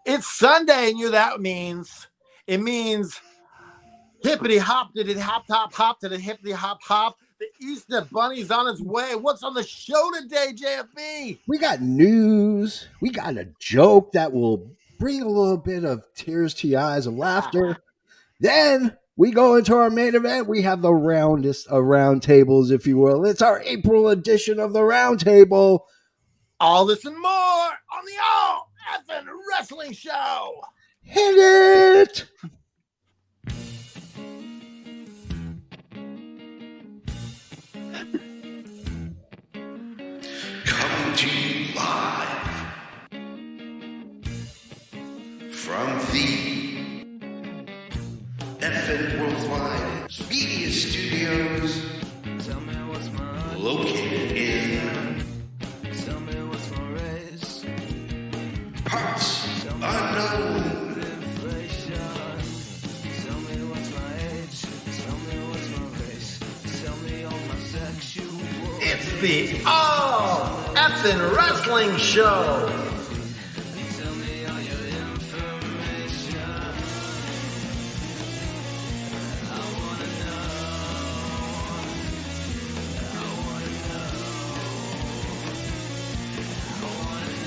It's Sunday, and that means it means hippity hop did it hop hop hop did it hippity hop hop. The Easter Bunny's on its way. What's on the show today, JFB? We got news. We got a joke that will bring a little bit of tears to your eyes of laughter. Then we go into our main event. We have the roundest of roundtables, if you will. It's our April edition of the Roundtable. All this and more on the All Effin' Wrestling Show. Hit it! Coming to you live from the FN Worldwide Media Studios, located in parts unknown. It's the All Effin' Wrestling Show.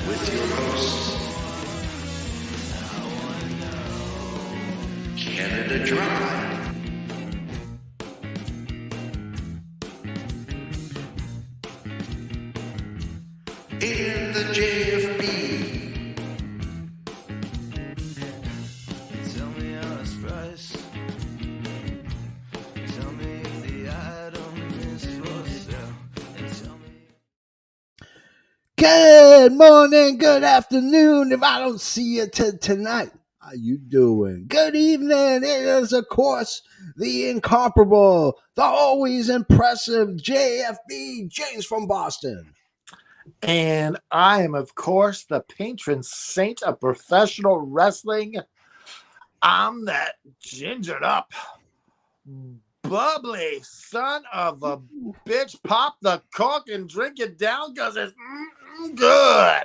With your hosts, Canada Dry and the JFB. Good morning, good afternoon. If I don't see you tonight, how you doing? Good evening. It is, of course, the incomparable, the always impressive JFB, James from Boston. And I am, of course, the patron saint of professional wrestling. I'm that gingered up, bubbly son of a bitch. Pop the cork and drink it down because it's good.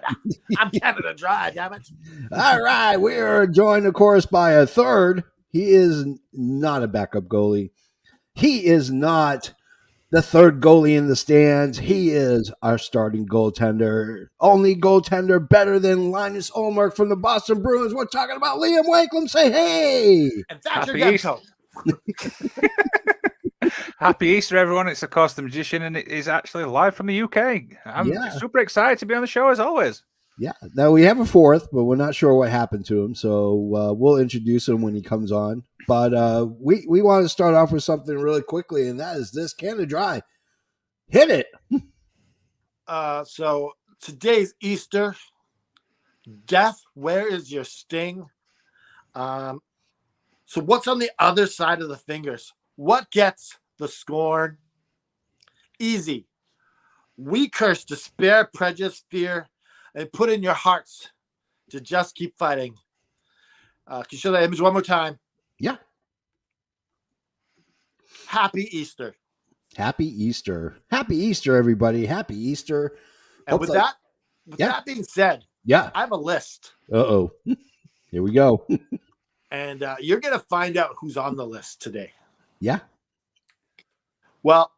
I'm Canada Dry, damn it. All right, we are joined, of course, by a third. He is not a backup goalie. He is not the third goalie in the stands. He is our starting goaltender. Only goaltender better than Linus Ulmark from the Boston Bruins. We're talking about Liam Wakelam. Say hey. And that's your Happy Easter. Demko. Happy Easter, everyone. It's of course the Magician, and it is actually live from the UK. I'm super excited to be on the show as always. Yeah. Now we have a fourth, but we're not sure what happened to him. So we'll introduce him when he comes on. But we want to start off with something really quickly, and that is this Canada Dry. Hit it. So today's Easter. Death, where is your sting? So what's on the other side of the fingers? What gets the scorn? Easy. We curse despair, prejudice, fear, and put in your hearts to just keep fighting. Can you show that image one more time? Yeah. Happy Easter. Happy Easter. Happy Easter, everybody. Happy Easter. And with that being said, yeah, I have a list. Uh-oh. Here we go. And you're going to find out who's on the list today. Yeah. Well,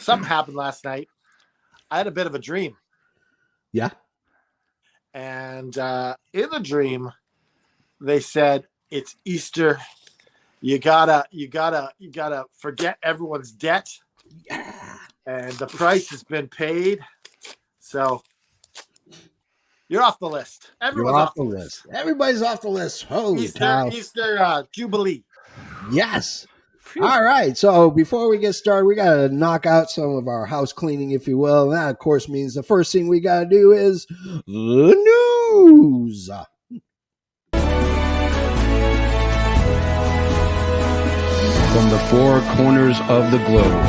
something happened last night. I had a bit of a dream. Yeah. And in the dream, they said, it's Easter. You gotta forget everyone's debt. Yeah. And the price has been paid. So you're off the list. Everyone's off the list. Everybody's off the list. Holy cow. Easter Jubilee. Yes. All right. So before we get started, we got to knock out some of our house cleaning, if you will. And that, of course, means the first thing we got to do is the news. From the four corners of the globe,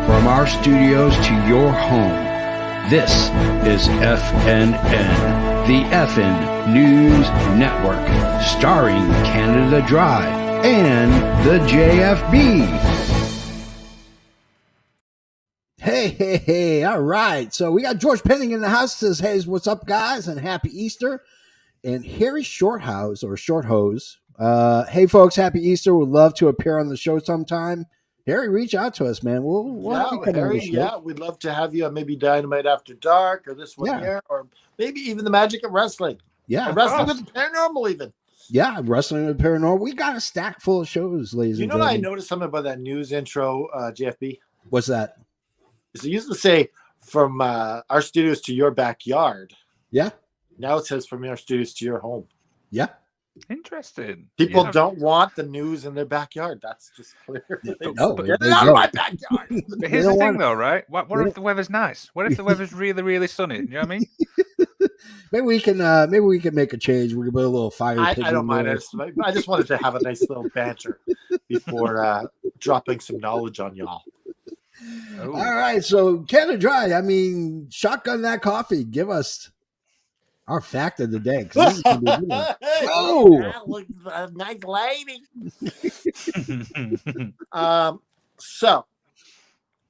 from our studios to your home, this is FNN, the FN News Network, starring Canada Dry and the JFB. Hey. All right. So we got George Penning in the house. Says, hey, what's up, guys? And happy Easter. and Harry Shorthouse or Shorthose. Hey folks, happy Easter. Would love to appear on the show sometime. Harry, reach out to us, man. We'll have you come on Harry, the show. we'd love to have you on maybe Dynamite After Dark or this one here, or maybe even the Magic of Wrestling. Yeah. Or Wrestling with the Paranormal even. Yeah, Wrestling with Paranormal. We got a stack full of shows, ladies and gentlemen. I noticed something about that news intro, JFB? What's that? It used to say from our studios to your backyard. Yeah. Now it says from our studios to your home. Yeah. Interesting. People don't want the news in their backyard. That's just clear. No, get it out of my backyard. But here's the thing, though, right? What if the weather's nice? What if the weather's really, really sunny? You know what I mean? Maybe we can make a change. We can put a little fire. I don't mind. I just wanted to have a nice little banter before dropping some knowledge on y'all. All right, so Canada Dry. I mean, shotgun that coffee. Give us our fact of the day. A nice lady. So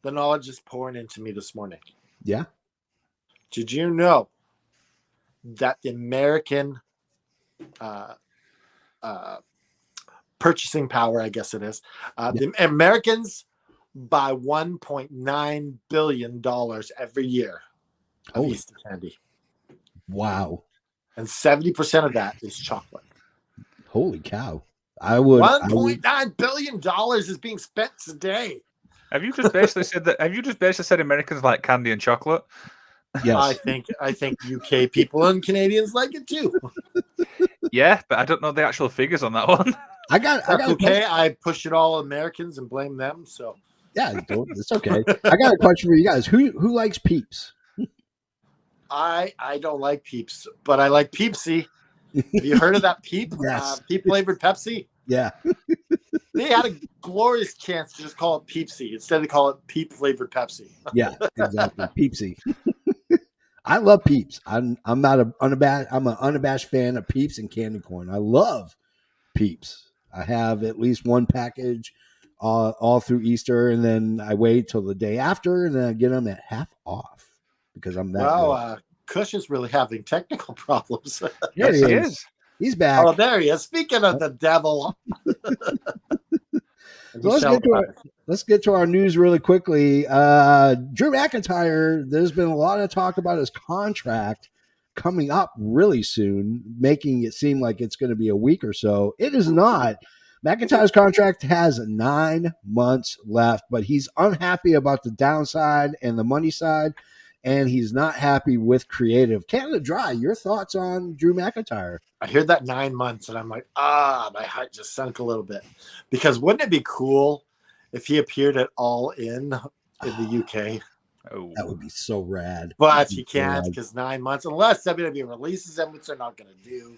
the knowledge is pouring into me this morning. Yeah. Did you know that the American purchasing power, I guess it is, the Americans buy $1.9 billion every year of Easter candy. Wow. And 70% of that is chocolate. Holy cow. $1.9 billion is being spent today. Have you just basically said that? Have you just basically said Americans like candy and chocolate? Yes. I think UK people and Canadians like it too. Yeah, but I don't know the actual figures on that one. I got okay. I push it all Americans and blame them. So yeah, it's okay. I got a question for you guys. Who likes Peeps? I don't like Peeps, but I like Peepsy. Have you heard of that Peep? Yes. Peep flavored Pepsi. Yeah. They had a glorious chance to just call it Peepsy instead of call it Peep flavored Pepsi. Yeah, exactly. Peepsy. I love Peeps. I'm an unabashed fan of Peeps and candy corn. I love Peeps. I have at least one package all through Easter, and then I wait till the day after, and then I get them at half off because I'm that. Wow, Cush is really having technical problems. There he is. He's back. Oh, there he is. Speaking of the devil. So let's get to our news really quickly. Drew McIntyre, there's been a lot of talk about his contract coming up really soon, making it seem like it's going to be a week or so. It is not. McIntyre's contract has 9 months left, but he's unhappy about the downside and the money side, and he's not happy with creative. Canada Dry, your thoughts on Drew McIntyre? I heard that 9 months, and I'm like, my heart just sunk a little bit. Because wouldn't it be cool if he appeared at All In the UK? Oh, that would be so rad. But he can't because 9 months, unless WWE releases him, which they're not going to do.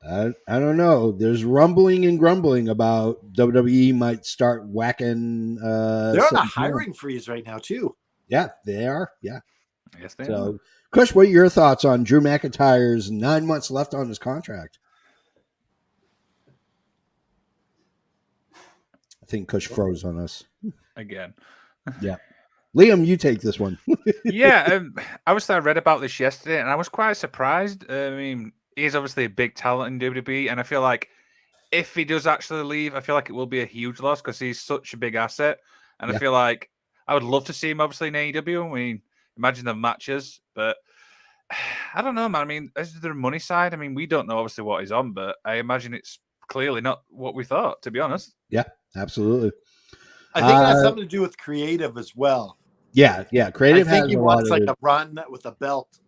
I don't know. There's rumbling and grumbling about WWE might start whacking. They're on a hiring freeze right now, too. Yeah, they are. Yeah. Yes, they are. Kush, what are your thoughts on Drew McIntyre's 9 months left on his contract? I think Kush froze on us. Again. Yeah. Liam, you take this one. Yeah. I read about this yesterday, and I was quite surprised. I mean, he's obviously a big talent in WWE, and I feel like if he does actually leave, I feel like it will be a huge loss because he's such a big asset. And I feel like I would love to see him obviously in AEW. I mean, imagine the matches, but I don't know, man. I mean, is there a money side? I mean, we don't know obviously what he's on, but I imagine it's clearly not what we thought, to be honest. Yeah, absolutely. I think it has something to do with creative as well. Yeah, yeah. Creative. I think he wants like a run with a belt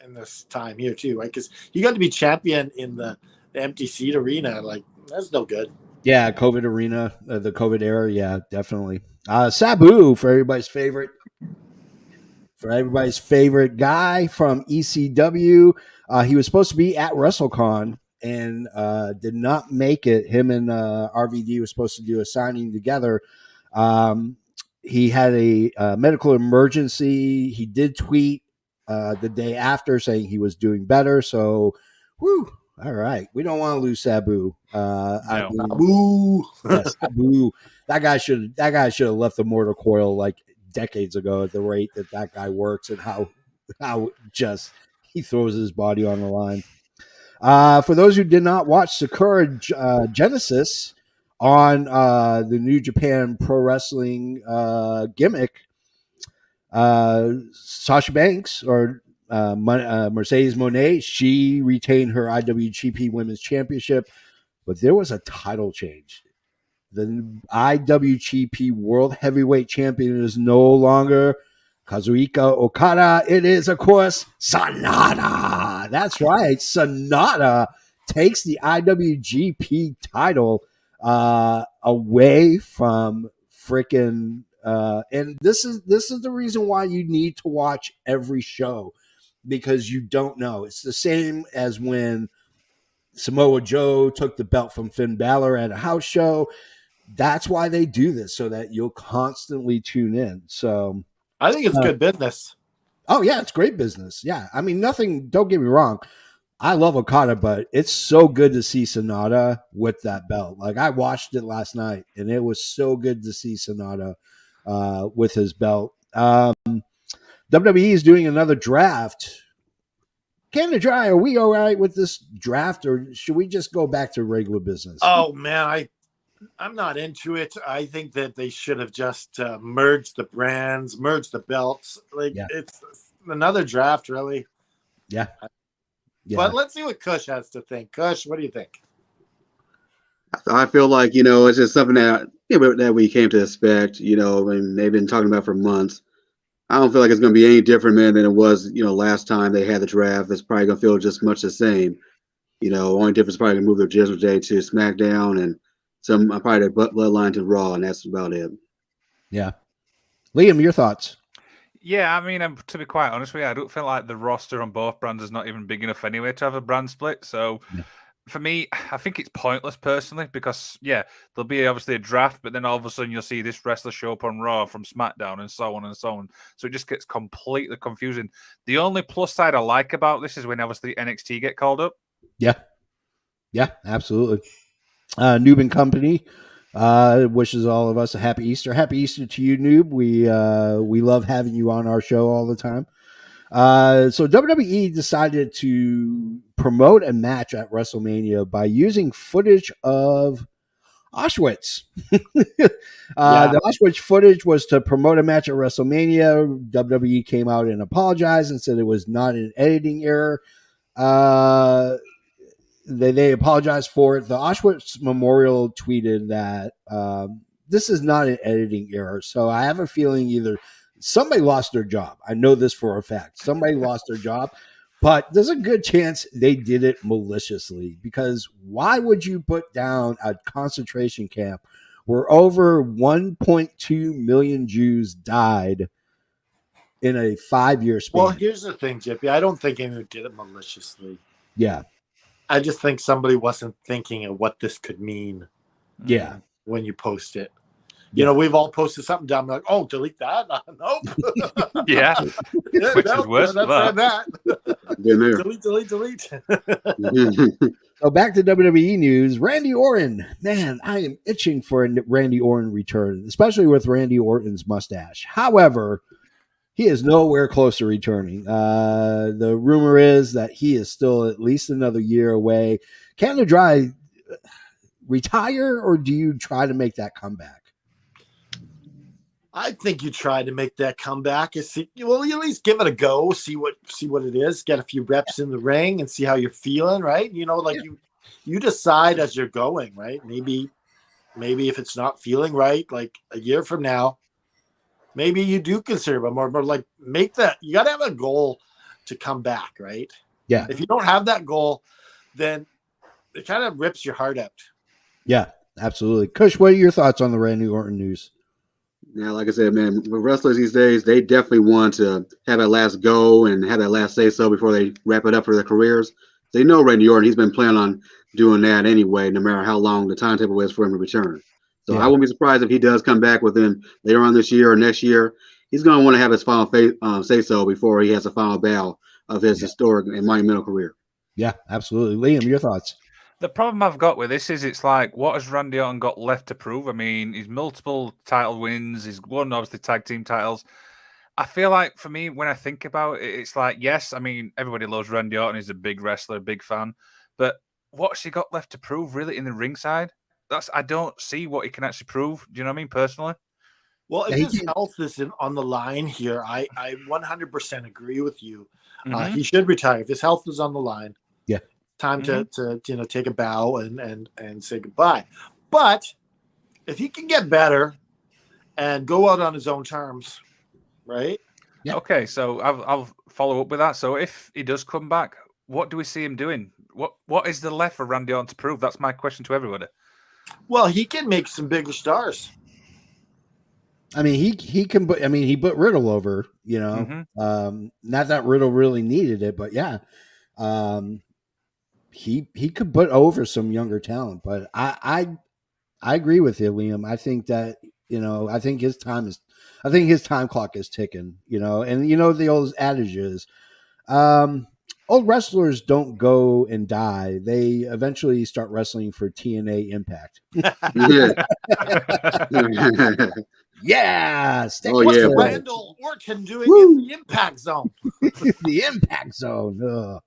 in this time here too, right? Because you got to be champion in the empty seat arena. Like that's no good. Yeah, COVID arena, the COVID era. Yeah, definitely. Sabu for everybody's favorite. For everybody's favorite guy from ECW. He was supposed to be at WrestleCon and did not make it. Him and RVD were supposed to do a signing together. He had a medical emergency. He did tweet the day after saying he was doing better. So, all right. We don't want to lose Sabu. Sabu. Sabu. That guy should have left the Mortal Coil like decades ago at the rate that guy works and how just he throws his body on the line. For those who did not watch Sakura Genesis on the New Japan Pro Wrestling gimmick, Sasha Banks or Mercedes Moné, she retained her IWGP Women's Championship, but there was a title change. The IWGP World Heavyweight Champion is no longer Kazuchika Okada. It is, of course, Sonata. That's right. Sonata takes the IWGP title away from freaking. And this is the reason why you need to watch every show, because you don't know. It's the same as when Samoa Joe took the belt from Finn Balor at a house show. That's why they do this, so that you'll constantly tune in. So I think it's good business. oh yeah, it's great business. Yeah, I mean, nothing. Don't get me wrong. I love Okada, but it's so good to see Sonata with that belt. Like, I watched it last night, and it was so good to see Sonata with his belt. WWE is doing another draft. Canada Dry, are we all right with this draft, or should we just go back to regular business? Oh man, I'm not into it. I think that they should have just merged the brands, merged the belts. Like, it's another draft, really. Yeah. But let's see what Cush has to think. Cush, what do you think? I feel like, it's just something that that we came to expect. And they've been talking about for months. I don't feel like it's going to be any different, man, than it was, last time they had the draft. It's probably going to feel just much the same. Only difference is probably going to move their Judgment Day to SmackDown and some probably their bloodline to Raw, and that's about it. Yeah. Liam, your thoughts? Yeah, I mean, to be quite honest with you, I don't feel like the roster on both brands is not even big enough anyway to have a brand split. So for me, I think it's pointless personally, because there'll be obviously a draft, but then all of a sudden you'll see this wrestler show up on Raw from SmackDown and so on and so on. So it just gets completely confusing. The only plus side I like about this is when obviously NXT get called up. Yeah. Yeah, absolutely. Noob and Company wishes all of us a happy Easter. Happy Easter to you, Noob. We love having you on our show all the time. So WWE decided to promote a match at WrestleMania by using footage of Auschwitz. The Auschwitz footage was to promote a match at WrestleMania. WWE came out and apologized and said it was not an editing error. They apologized for it. The Auschwitz Memorial tweeted that this is not an editing error. So I have a feeling either somebody lost their job. I know this for a fact. Somebody lost their job, but there's a good chance they did it maliciously, because why would you put down a concentration camp where over 1.2 million Jews died in a 5-year span? Well, here's the thing, Jippy. I don't think anyone did it maliciously. Yeah. I just think somebody wasn't thinking of what this could mean. Yeah. When you post it. We've all posted something down like, oh, delete that. Nope. Yeah. Which is worse. That. Delete. So back to WWE news. Randy Orton. Man, I am itching for a Randy Orton return, especially with Randy Orton's mustache. However, he is nowhere close to returning. The rumor is that he is still at least another year away. Canada Dry, retire, or do you try to make that comeback? I think you try to make that comeback. You at least give it a go. See what it is. Get a few reps in the ring and see how you're feeling, right? You decide as you're going, right? Maybe if it's not feeling right, like a year from now, maybe you do consider, but more like make that. You got to have a goal to come back, right? Yeah. If you don't have that goal, then it kind of rips your heart out. Yeah, absolutely. Kush, what are your thoughts on the Randy Orton news? Yeah, like I said, man, with wrestlers these days, they definitely want to have that last go and have that last say so before they wrap it up for their careers. They know Randy Orton, he's been planning on doing that anyway, no matter how long the timetable is for him to return. So I wouldn't be surprised if he does come back within later on this year or next year. He's going to want to have his final say so before he has a final bow of his historic and monumental career. Yeah, absolutely. Liam, your thoughts? The problem I've got with this is it's like, what has Randy Orton got left to prove? I mean, he's multiple title wins. He's won, obviously, tag team titles. I feel like, for me, when I think about it, it's like, yes, I mean, everybody loves Randy Orton. He's a big wrestler, big fan. But what's he got left to prove really in the ringside? I don't see what he can actually prove. Do you know what I mean? Personally. Well, if Yeah, his health is on the line here, I 100% agree with you. Mhm. He should retire. If his health is on the line, Yeah. time to take a bow and say goodbye. But if he can get better and go out on his own terms, right? Yeah. Okay, so I'll follow up with that. So if he does come back, what do we see him doing? What is there left for Randy Orton to prove? That's my question to everybody. Well, he can make some bigger stars. I mean, he can. I mean, he put Riddle over. You know, not that Riddle really needed it, but yeah, he could put over some younger talent. But I agree with you, Liam. I think that I think his time clock is ticking. And the old adage is, old wrestlers don't go and die. They eventually start wrestling for TNA Impact. Yeah. Oh, What's yeah, right. Randall Orton doing in the Impact Zone? The Impact Zone.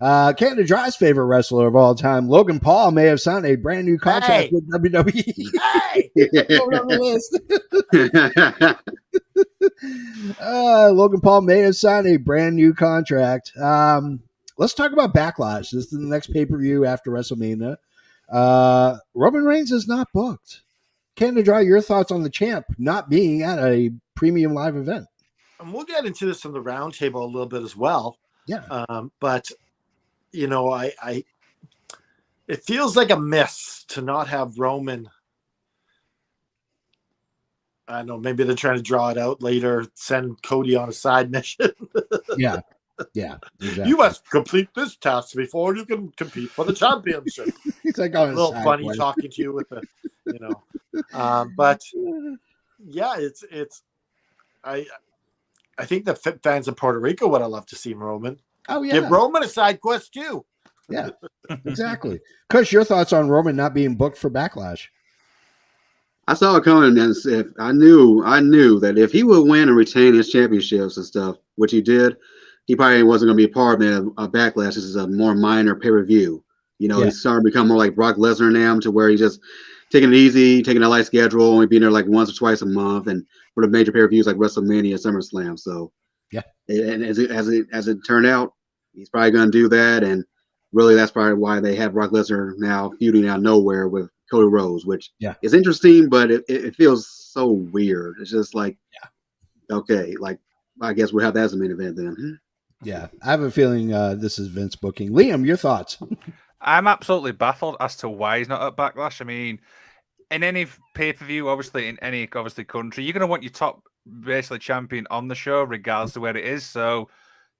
Canada Dry's favorite wrestler of all time, Logan Paul, may have signed a brand new contract with WWE. Hey! Going on the list. Logan Paul may have signed a brand new contract. Let's talk about Backlash. This is the next pay-per-view after WrestleMania. Roman Reigns is not booked. Canada Dry, your thoughts on the champ not being at a premium live event? And we'll get into this on the roundtable a little bit as well. Yeah. But it feels like a miss to not have Roman. I don't know, maybe they're trying to draw it out later, send Cody on a side mission. Yeah, exactly. You must complete this task before you can compete for the championship. It's like a little funny talking to you with the, but yeah, it's I think the fans of Puerto Rico would have loved to see Roman. Oh yeah, give Roman a side quest too. Yeah, exactly. Kush, your thoughts on Roman not being booked for Backlash? I saw it coming, and if I knew that if he would win and retain his championships and stuff, which he did, he probably wasn't going to be a part of Backlash. This is a more minor pay-per-view. He's starting to become more like Brock Lesnar now, to where he's just taking it easy, taking a light schedule, only being there like once or twice a month, and for the major pay-per-views like WrestleMania, SummerSlam. So yeah, and as it turned out, he's probably going to do that, and really that's probably why they have Brock Lesnar now feuding out of nowhere with Cody Rhodes, which is interesting, but it feels so weird. It's just like, okay, like I guess we'll have that as a main event then. Yeah, I have a feeling this is Vince booking. Liam, your thoughts? I'm absolutely baffled as to why he's not at Backlash. I mean, in any pay-per-view, obviously, in any country, you're going to want your top basically champion on the show, regardless of where it is. So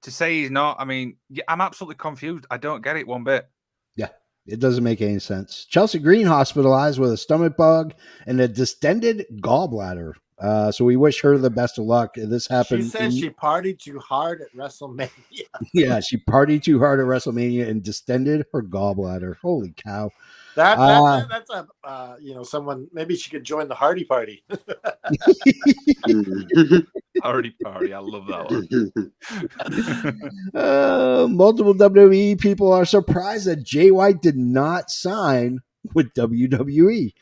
to say he's not, I mean, I'm absolutely confused. I don't get it one bit. Yeah, it doesn't make any sense. Chelsea Green hospitalized with a stomach bug and a distended gallbladder. So we wish her the best of luck. This happened. She said she partied too hard at WrestleMania. Yeah, she partied too hard at WrestleMania and distended her gallbladder. Holy cow! That's a someone, maybe she could join the Hardy Party. Hardy Party, I love that one. Multiple WWE people are surprised that Jay White did not sign with WWE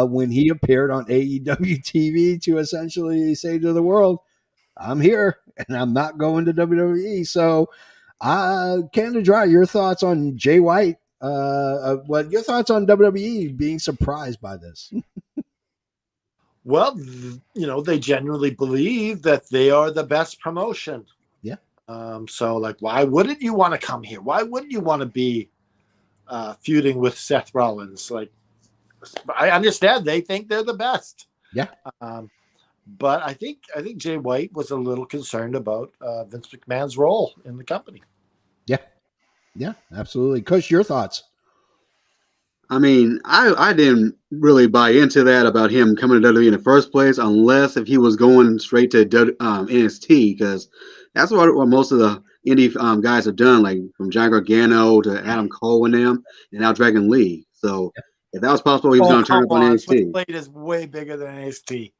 when he appeared on AEW TV to essentially say to the world, I'm here and I'm not going to WWE. So Canada Dry, your thoughts on Jay White? What your thoughts on WWE being surprised by this? Well, they genuinely believe that they are the best promotion. Yeah. So like, why wouldn't you want to come here? Why wouldn't you want to be feuding with Seth Rollins? Like, I understand they think they're the best. Yeah. But I think Jay White was a little concerned about Vince McMahon's role in the company. Yeah. Yeah, absolutely. Kush, your thoughts? I mean, I didn't really buy into that about him coming to WWE in the first place, unless if he was going straight to NXT, because that's what most of the indie guys have done, like from John Gargano to Adam Cole and them, and now Dragon Lee. So if that was possible, he was going to turn up on NXT. Plate is way bigger than NXT.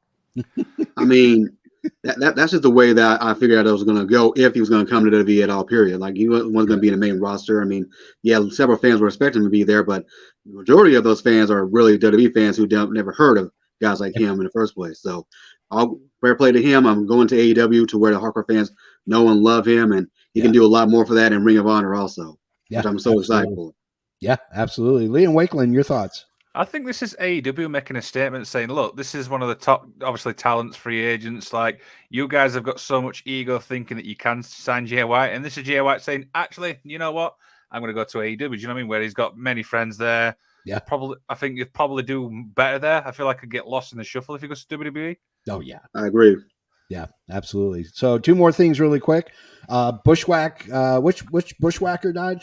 I mean, That's just the way that I figured out it was going to go if he was going to come to WWE at all. Period. Like he wasn't going to be in the main roster. I mean, yeah, several fans were expecting him to be there, but the majority of those fans are really WWE fans who never heard of guys like him in the first place. So, all fair play to him. I'm going to AEW to where the hardcore fans know and love him, and he can do a lot more for that in Ring of Honor also, which I'm so excited for. Yeah, absolutely. Liam Wakeland, your thoughts? I think this is AEW making a statement saying, look, this is one of the top, obviously, talents, free agents. Like, you guys have got so much ego thinking that you can sign Jay White. And this is Jay White saying, actually, you know what? I'm going to go to AEW. Do you know what I mean? Where he's got many friends there. Yeah. I think you'd probably do better there. I feel like I'd get lost in the shuffle if he goes to WWE. Oh, yeah. I agree. Yeah, absolutely. So 2 more things really quick. Bushwhack, which Bushwhacker died?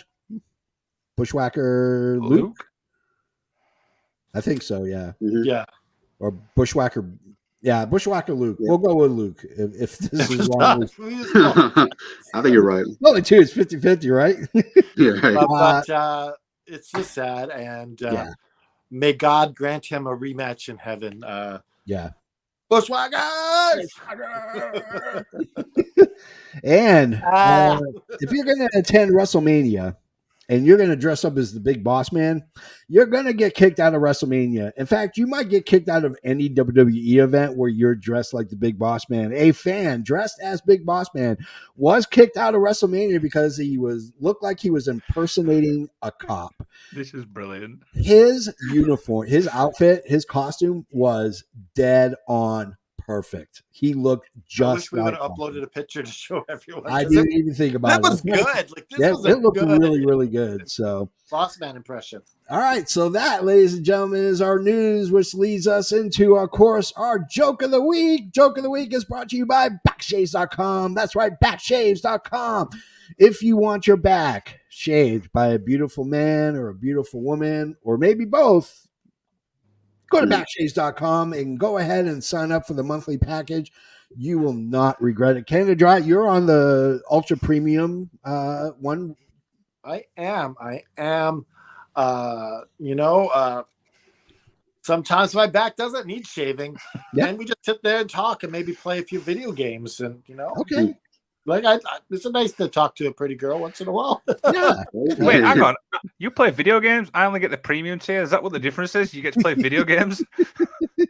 Bushwhacker Luke? I think so, yeah. Mm-hmm. Yeah. Or Bushwhacker. Yeah, Bushwhacker Luke. Yeah. We'll go with Luke if this is wrong. I think you're right. Only 2 is 50-50, right? Yeah, right. But it's just sad, and may God grant him a rematch in heaven. Yeah. Bushwhackers! And if you're going to attend WrestleMania and you're going to dress up as the big boss man, you're going to get kicked out of WrestleMania. In fact, you might get kicked out of any WWE event where you're dressed like the big boss man. A fan dressed as big boss man was kicked out of WrestleMania because he looked like he was impersonating a cop. This is brilliant. His uniform, his outfit, his costume was dead on perfect. He looked just. I wish we would have like uploaded a picture to show everyone. I didn't even think about it. That was good. Like it looked really, really good. So, boss man impression. All right. So that, ladies and gentlemen, is our news, which leads us into, of course, our joke of the week. Joke of the week is brought to you by backshaves.com. That's right, backshaves.com. If you want your back shaved by a beautiful man or a beautiful woman, or maybe both, go to backshaves.com and go ahead and sign up for the monthly package. You will not regret it. Canada Dry, you're on the ultra premium one. I am. Sometimes my back doesn't need shaving. Yeah. And we just sit there and talk and maybe play a few video games. And, Okay. Like it's nice to talk to a pretty girl once in a while. Yeah. Wait, hang on. You play video games? I only get the premium tier. Is that what the difference is? You get to play video games?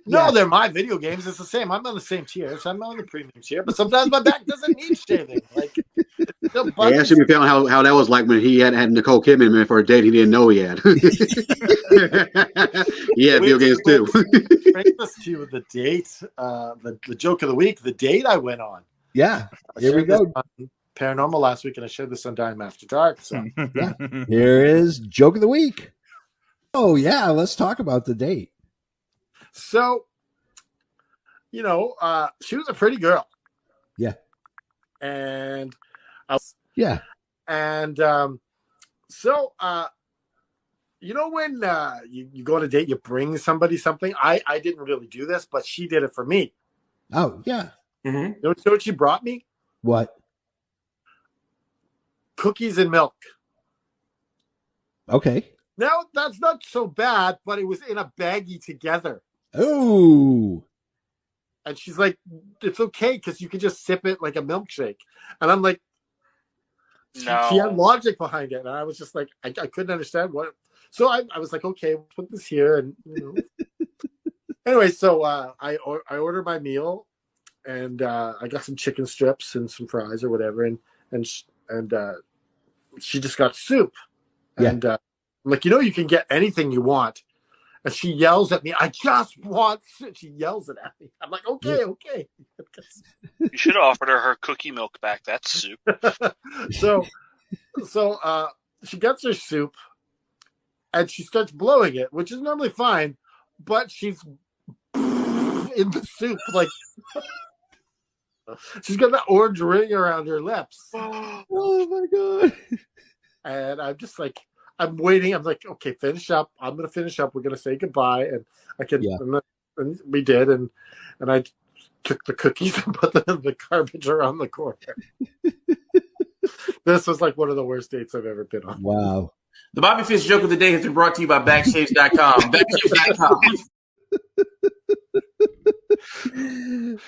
No, they're my video games. It's the same. I'm on the same tier, so I'm on the premium tier. But sometimes my back doesn't need shaving. Like, I should be feeling how that was like when he had Nicole Kidman for a date he didn't know he had. Yeah, video games too. Bring us to the date, the joke of the week, the date I went on. Yeah. Here we go. Paranormal last week, and I shared this on Dime After Dark. So yeah. Here is joke of the week. Oh yeah, let's talk about the date. So, she was a pretty girl. Yeah. And yeah. And when you go on a date, you bring somebody something. I didn't really do this, but she did it for me. Oh yeah. Mm-hmm. You know what she brought me? What? Cookies and milk. Okay. Now, that's not so bad, but it was in a baggie together. Oh. And she's like, it's okay because you can just sip it like a milkshake. And I'm like, no. She had logic behind it. And I was just like, I couldn't understand what. So I was like, okay, we'll put this here. And, Anyway, so I ordered my meal. And I got some chicken strips and some fries or whatever, and she just got soup. Yeah. And I'm like, you can get anything you want. And she yells at me, I just want soup. She yells it at me. I'm like, okay. You should have offered her cookie milk back. That's soup. So she gets her soup, and she starts blowing it, which is normally fine, but she's in the soup like. She's got that orange ring around her lips. Oh my god! And I'm just like, I'm waiting. I'm like, okay, finish up. I'm gonna finish up. We're gonna say goodbye, and I can. Yeah. And we did, and I took the cookies and put them in the garbage around the corner. This was like one of the worst dates I've ever been on. Wow. The Bobby Fish joke of the day has been brought to you by Backshaves.com. Backshaves.com.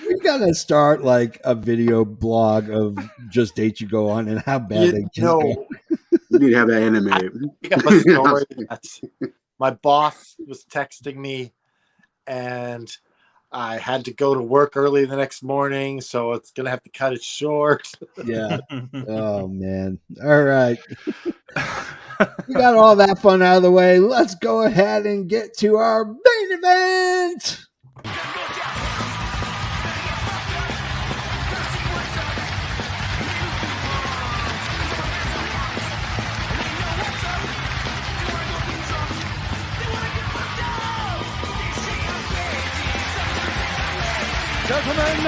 We gotta start like a video blog of just dates you go on and how bad they just go. You need to have that animated. I got a story that my boss was texting me, and I had to go to work early the next morning, so it's gonna have to cut it short. Yeah. Oh man. All right. We got all that fun out of the way. Let's go ahead and get to our main event. Gentlemen,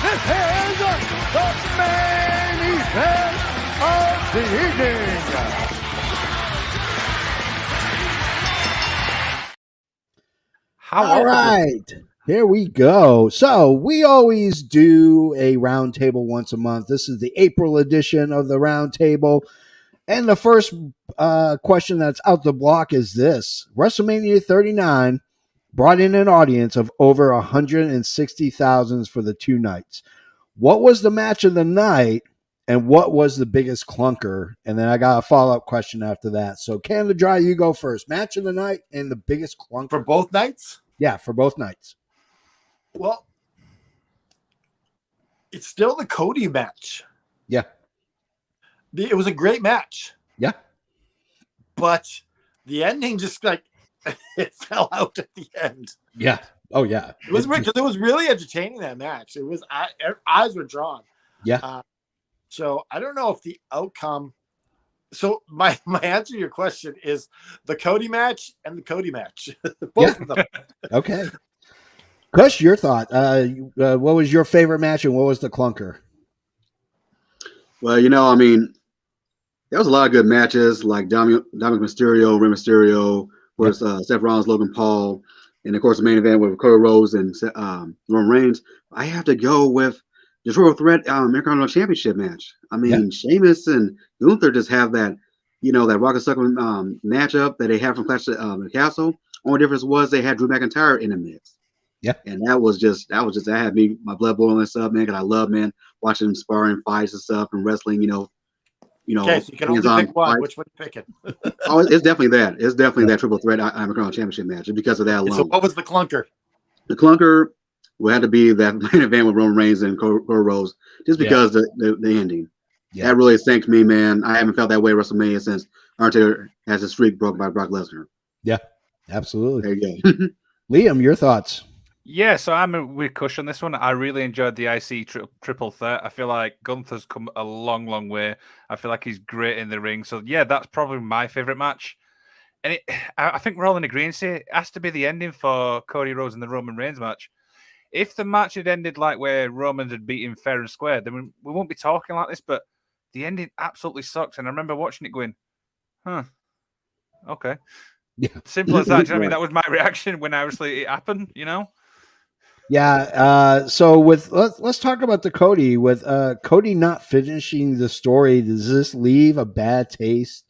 this is the main event of the evening. All right, here we go. So we always do a roundtable once a month. This is the April edition of the roundtable. And the first question that's out the block is this. WrestleMania 39 brought in an audience of over 160,000 for the 2 nights. What was the match of the night, and what was the biggest clunker? And then I got a follow-up question after that. So, Canada Dry, you go first. Match of the night and the biggest clunker. For both nights? Yeah, for both nights. Well, it's still the Cody match. Yeah. It was a great match. Yeah. But the ending just like it fell out at the end. Yeah. Oh, yeah. It was weird because it was really entertaining, that match. It was eyes were drawn. Yeah. So I don't know if the outcome. So my answer to your question is the Cody match and the Cody match. Both of them. Okay. Cush, your thought. What was your favorite match and what was the clunker? Well, I mean, there was a lot of good matches like Dominic Mysterio, Rey Mysterio, versus Seth Rollins, Logan Paul, and of course the main event with Cody Rhodes and Roman Reigns. I have to go with the Triple Threat American Championship match. I mean, Sheamus and Gunther just have that, that Rock and Sucker matchup that they have from Clash of the Castle. Only difference was they had Drew McIntyre in the mix. Yeah, and that had me my blood boiling and stuff, man. Because I love, man, watching them sparring, fights and stuff, and wrestling. Okay, so you can only pick one. Fights. Which one are you picking? Oh, it's definitely that. It's definitely that Triple Threat American Championship match because of that alone. So what was the clunker? The clunker will have to be that main event with Roman Reigns and Cody Rhodes, just because the ending. Yeah. That really thanked me, man. I haven't felt that way at WrestleMania since Undertaker has his streak broken by Brock Lesnar. Yeah, absolutely. There you go. Liam, your thoughts? Yeah, so I'm with Cush on this one. I really enjoyed the IC triple threat. I feel like Gunther's come a long, long way. I feel like he's great in the ring. So, yeah, that's probably my favorite match. And I think we're all in agreement here. It has to be the ending for Cody Rhodes and the Roman Reigns match. If the match had ended like where Roman had beaten fair and square, then we won't be talking like this. But the ending absolutely sucks. And I remember watching it going, okay. Yeah. Simple as that. Do you know what I mean? That was my reaction when obviously it happened, Yeah. So let's talk about the Cody. With Cody not finishing the story, does this leave a bad taste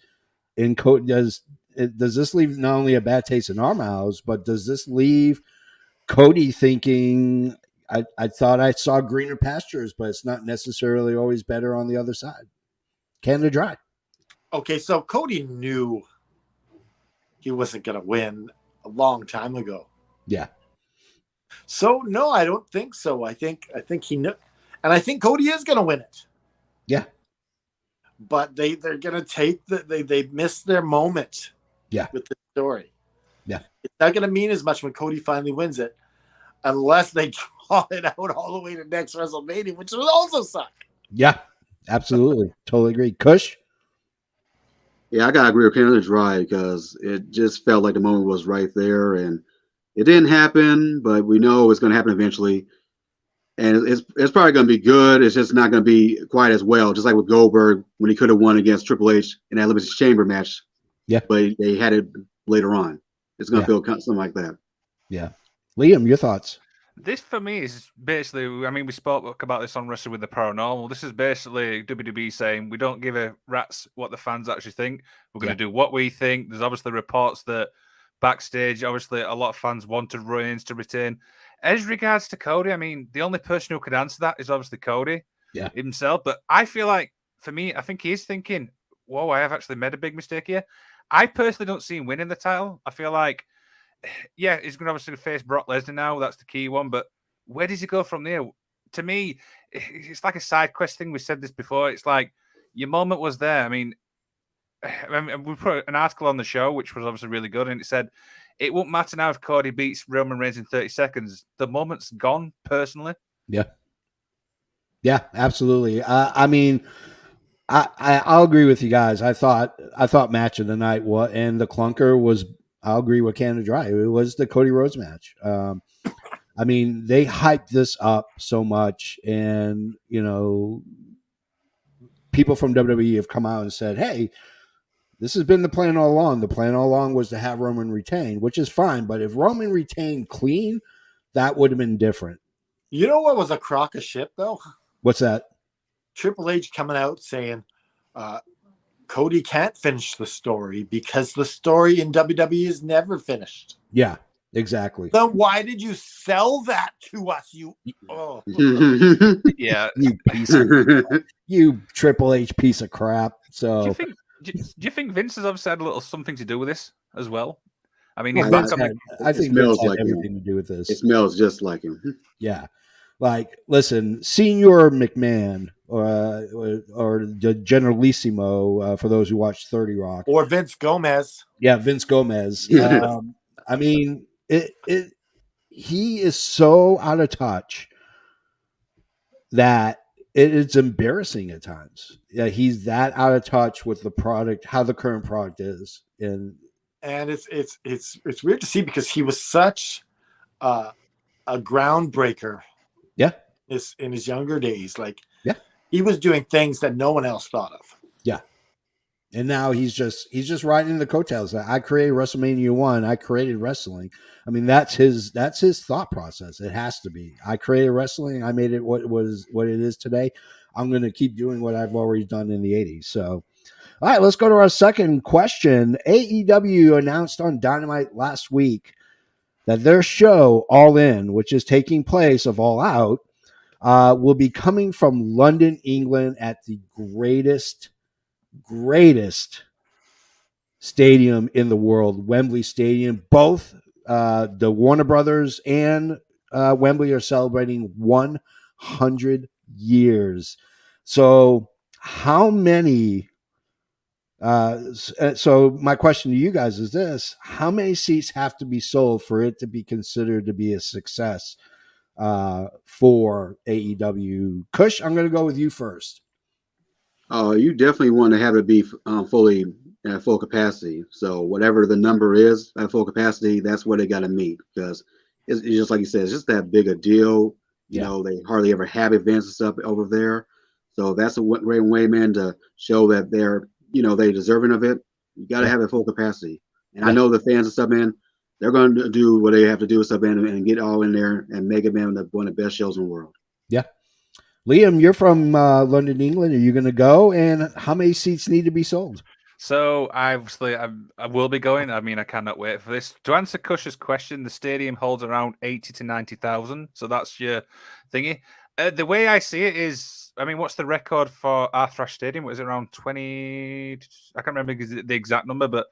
in Cody? Does this leave not only a bad taste in our mouths, but does this leave Cody thinking, I thought I saw greener pastures, but it's not necessarily always better on the other side? Canada Dry. Okay, so Cody knew he wasn't going to win a long time ago. Yeah. So no, I don't think so. I think he knew, and I think Cody is going to win it. Yeah. But they're going to take they missed their moment. Yeah. With the story. Yeah. It's not going to mean as much when Cody finally wins it, unless they draw it out all the way to next WrestleMania, which will also suck. Yeah. Absolutely. Totally agree. Cush? Yeah, I gotta agree with Canada Dry because it just felt like the moment was right there, and it didn't happen, but we know it's going to happen eventually, and it's probably going to be good. It's just not going to be quite as well, just like with Goldberg when he could have won against Triple H in that Elimination Chamber match. Yeah, but they had it later on. It's going to feel something like that. Yeah, Liam, your thoughts? This for me is basically, I mean, we spoke about this on Wrestling with the Paranormal. This is basically WWE saying we don't give a rat's what the fans actually think. We're going to do what we think. There's obviously reports that backstage, obviously, a lot of fans wanted Reigns to retain. As regards to Cody, I mean, the only person who could answer that is obviously Cody himself. But I feel like, for me, I think he's thinking, whoa, I have actually made a big mistake here. I personally don't see him winning the title. I feel like, yeah, he's going to obviously face Brock Lesnar now. That's the key one. But where does he go from there? To me, it's like a side quest thing. We said this before. It's like your moment was there. I mean, we put an article on the show, which was obviously really good, and it said it won't matter now if Cody beats Roman Reigns in 30 seconds. The moment's gone, personally. Yeah. Yeah, absolutely. I mean, I'll agree with you guys. I thought match of the night and the clunker was. I'll agree with Canada Dry. It was the Cody Rhodes match. I mean, they hyped this up so much, and people from WWE have come out and said, "Hey, this has been the plan all along. The plan all along was to have Roman retain, which is fine. But if Roman retained clean, that would have been different." You know what was a crock of shit, though? What's that? Triple H coming out saying Cody can't finish the story because the story in WWE is never finished. Yeah, exactly. Then why did you sell that to us? Yeah, you piece of you Triple H piece of crap. So do you think Vince has obviously had a little something to do with this as well? I mean, I think Vince had like everything to do with this. It smells just like him. Yeah. Like, listen, Senior McMahon or the Generalissimo, for those who watch 30 Rock. Or Vince Gomez. Yeah, Vince Gomez. I mean, he is so out of touch that it's embarrassing at times. Yeah, he's that out of touch with the product, how the current product is. And it's weird to see because he was such a groundbreaker. Yeah. In his younger days. Like, yeah, he was doing things that no one else thought of. Yeah. And now he's just riding the coattails. I created WrestleMania 1. I created wrestling. I mean, that's his thought process. It has to be. I created wrestling. I made it what it is today. I'm going to keep doing what I've already done in the 80s. So, all right, let's go to our second question. AEW announced on Dynamite last week that their show, All In, which is taking place of All Out, will be coming from London, England, at the greatest stadium in the world, Wembley Stadium. Both the Warner Brothers and Wembley are celebrating 100 years. So how many... so my question to you guys is this: how many seats have to be sold for it to be considered to be a success for AEW? Cush, I'm going to go with you first. Oh, you definitely want to have it be fully at full capacity. So whatever the number is at full capacity, that's what they got to meet, because it's just like you said, it's just that big a deal. You know, they hardly ever have events and stuff over there. So that's a great way, man, to show that they're deserving of it. You got to have it full capacity. And I know the fans and stuff, man, they're going to do what they have to do with stuff, man, and get all in there and make it, man, one of the best shows in the world. Yeah. Liam, you're from London, England. Are you going to go? And how many seats need to be sold? So obviously, I will be going. I mean, I cannot wait for this. To answer Cush's question, the stadium holds around 80 to 90,000. So that's your thingy. The way I see it is, I mean, what's the record for Thrash Stadium? Was it around 20? I can't remember the exact number, but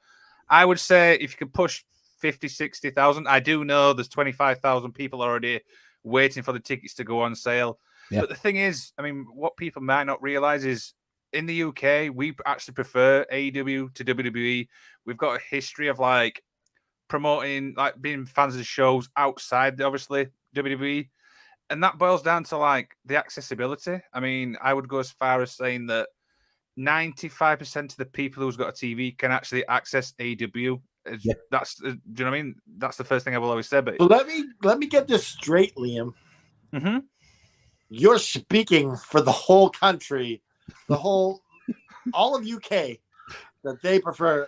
I would say if you could push 50, 60,000, I do know there's 25,000 people already waiting for the tickets to go on sale. Yeah. But the thing is, I mean, what people might not realize is in the UK, we actually prefer AEW to WWE. We've got a history of like promoting, like being fans of the shows outside, obviously, WWE. And that boils down to like the accessibility. I mean, I would go as far as saying that 95% of the people who's got a TV can actually access AEW. Yeah. That's, do you know what I mean? That's the first thing I will always say. But so let me get this straight, Liam. Mm-hmm. You're speaking for the whole country, all of UK, that they prefer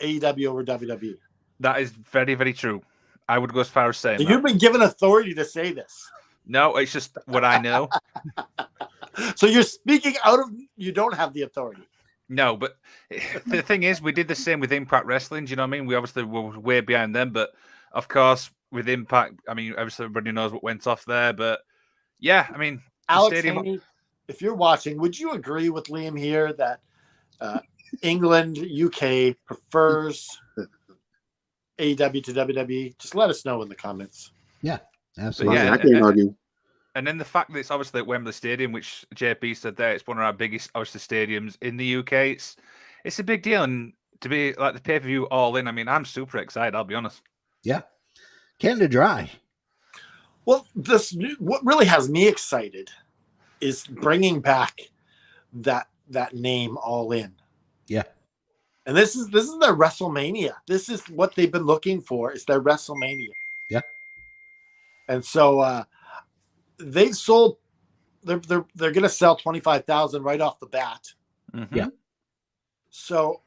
AEW over WWE. That is very, very true. I would go as far as saying that. You've been given authority to say this. No, it's just what I know. So you're speaking you don't have the authority. No, but the thing is, we did the same with Impact Wrestling. Do you know what I mean? We obviously were way behind them, but of course, with Impact, I mean, obviously everybody knows what went off there, but yeah, I mean, the Alex stadium. Haney, if you're watching, would you agree with Liam here that England, UK prefers AEW to WWE? Just let us know in the comments. Yeah, But absolutely. yeah, I can't argue. and then the fact that it's obviously at Wembley Stadium, which JP said there, it's one of our biggest, obviously, stadiums in the UK. It's a big deal, and to be like the pay-per-view all in, I mean, I'm super excited. I'll be honest. Yeah. Canada Dry. Well, what really has me excited is bringing back that name All In. Yeah. And this is their WrestleMania. This is what they've been looking for. Is their WrestleMania. Yeah. And so they've sold. They're going to sell 25,000 right off the bat. Mm-hmm. Yeah. So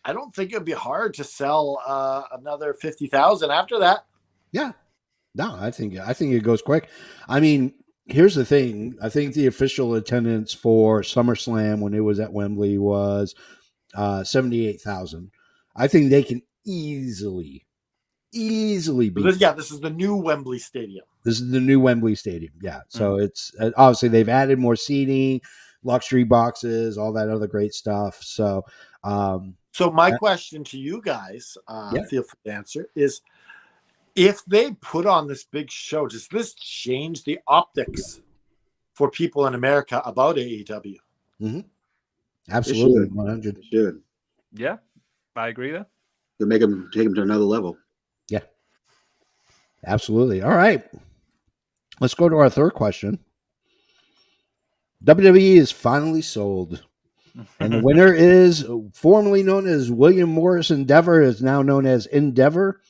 I don't think it'd be hard to sell another 50,000 after that. Yeah. No, I think it goes quick. I mean, here's the thing. I think the official attendance for SummerSlam when it was at Wembley was 78,000. I think they can easily beat. This is the new Wembley Stadium. This is the new Wembley Stadium. Yeah. So it's obviously they've added more seating, luxury boxes, all that other great stuff. So, so my question to you guys, feel free to answer, is if they put on this big show, does this change the optics for people in America about AEW? Mm-hmm. Absolutely. It 100. It should. Yeah, I agree there. To take them to another level. Yeah. Absolutely. All right. Let's go to our third question. WWE is finally sold. And the winner is formerly known as William Morris Endeavor, is now known as Endeavor.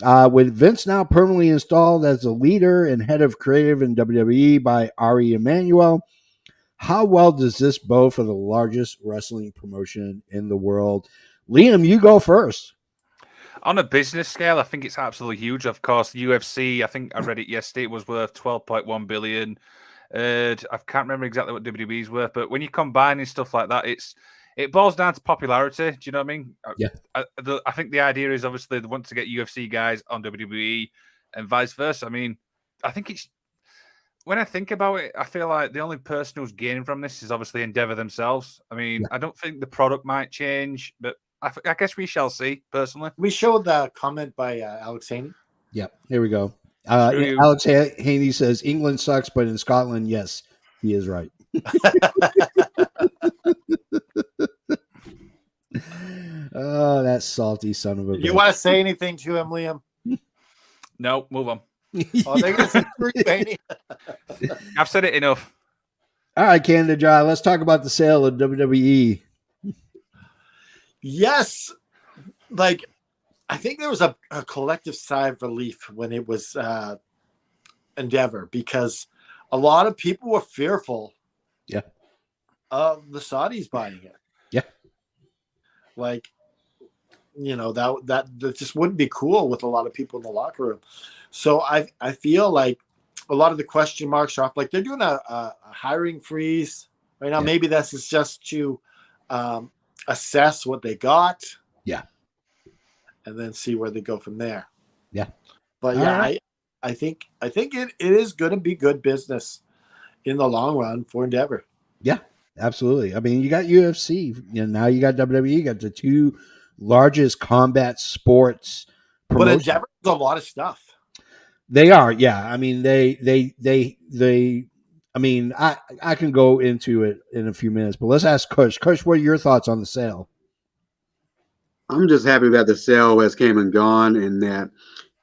With Vince now permanently installed as the leader and head of creative in WWE by Ari Emanuel, how well does this bode for the largest wrestling promotion in the world? Liam, you go first. On a business scale, I think it's absolutely huge. Of course, UFC, I think I read it yesterday, it was worth 12.1 billion. I can't remember exactly what WWE's worth, but when you combine stuff like that, it boils down to popularity. Do you know what I mean? Yeah. I think the idea is obviously they want to get UFC guys on WWE and vice versa. I mean, I think when I think about it, I feel like the only person who's gaining from this is obviously Endeavor themselves. I mean, I don't think the product might change, but I guess we shall see, personally. We showed the comment by Alex Haney. Yep, here we go. Alex Haney says, England sucks, but in Scotland, yes, he is right. Oh, that salty son of a bitch. You want to say anything to him, Liam? No, move on. Oh, they're going to say Haney. I've said it enough. All right, Canada Dry, let's talk about the sale of WWE. Yes. Like, I think there was a collective sigh of relief when it was Endeavor, because a lot of people were fearful of the Saudis buying it. Yeah. Like, you know, that just wouldn't be cool with a lot of people in the locker room. So I feel like a lot of the question marks are off. Like, they're doing a hiring freeze right now. Yeah. Maybe this is just to assess what they got. Yeah. And then see where they go from there. Yeah. But All right. I think it is going to be good business in the long run for Endeavor. Yeah, absolutely. I mean, you got UFC, now you got WWE, you got the two largest combat sports promotions. But Endeavor does a lot of stuff. They are, yeah. I mean, they I mean, I can go into it in a few minutes, but let's ask Cush. Cush, what are your thoughts on the sale? I'm just happy that the sale has came and gone, and that,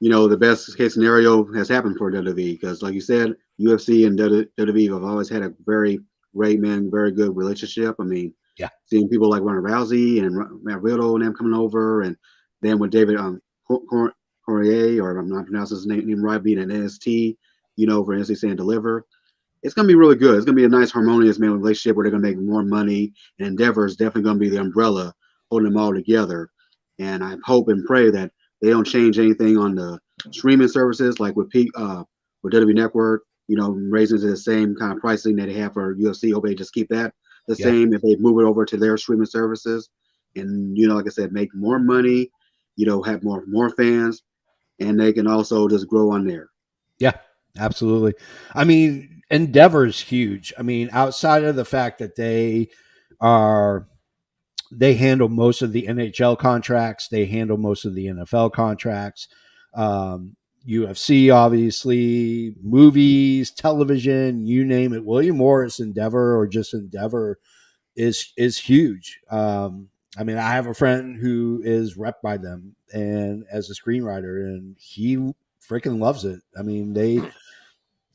you know, the best case scenario has happened for WWE, because, like you said, UFC and WWE have always had a very great, very good relationship. I mean, seeing people like Ronda Rousey and Matt Riddle and them coming over, and then with David Poirier, or I'm not pronouncing his name right, being an NXT, you know, for NXT saying deliver. It's going to be really good. It's going to be a nice, harmonious relationship where they're going to make more money, and Endeavor is definitely going to be the umbrella holding them all together. And I hope and pray that they don't change anything on the streaming services, like with WWE Network, you know, raising to the same kind of pricing that they have for UFC. Hope they just keep that the same if they move it over to their streaming services. And, you know, like I said, make more money, you know, have more fans. and they can also just grow on there. Yeah, absolutely. I mean, Endeavor's huge. I mean, outside of the fact that they handle most of the NHL contracts, they handle most of the NFL contracts, UFC, obviously, movies, television, you name it. William Morris Endeavor or just Endeavor is huge. I mean, I have a friend who is rep by them and as a screenwriter, and he freaking loves it. I mean,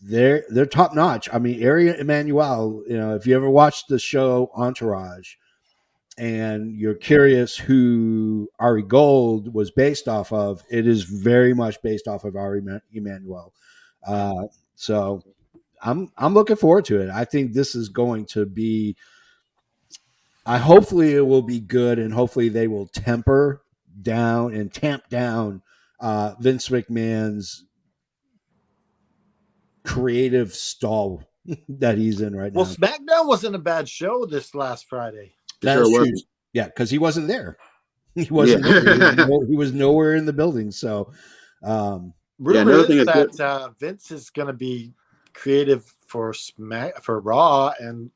they're top notch. I mean, Ari Emanuel, if you ever watched the show Entourage and you're curious who Ari Gold was based off of, it is very much based off of Ari Emanuel. So I'm looking forward to it. I think this is going to be. Hopefully it will be good, and hopefully they will tamp down Vince McMahon's creative stall that he's in right Well, now. SmackDown wasn't a bad show this last Friday. That Sure is true. wasn't. Yeah, because he wasn't there. He wasn't there. He was nowhere in the building. So, Rumor another thing is is that Vince is going to be creative for Raw and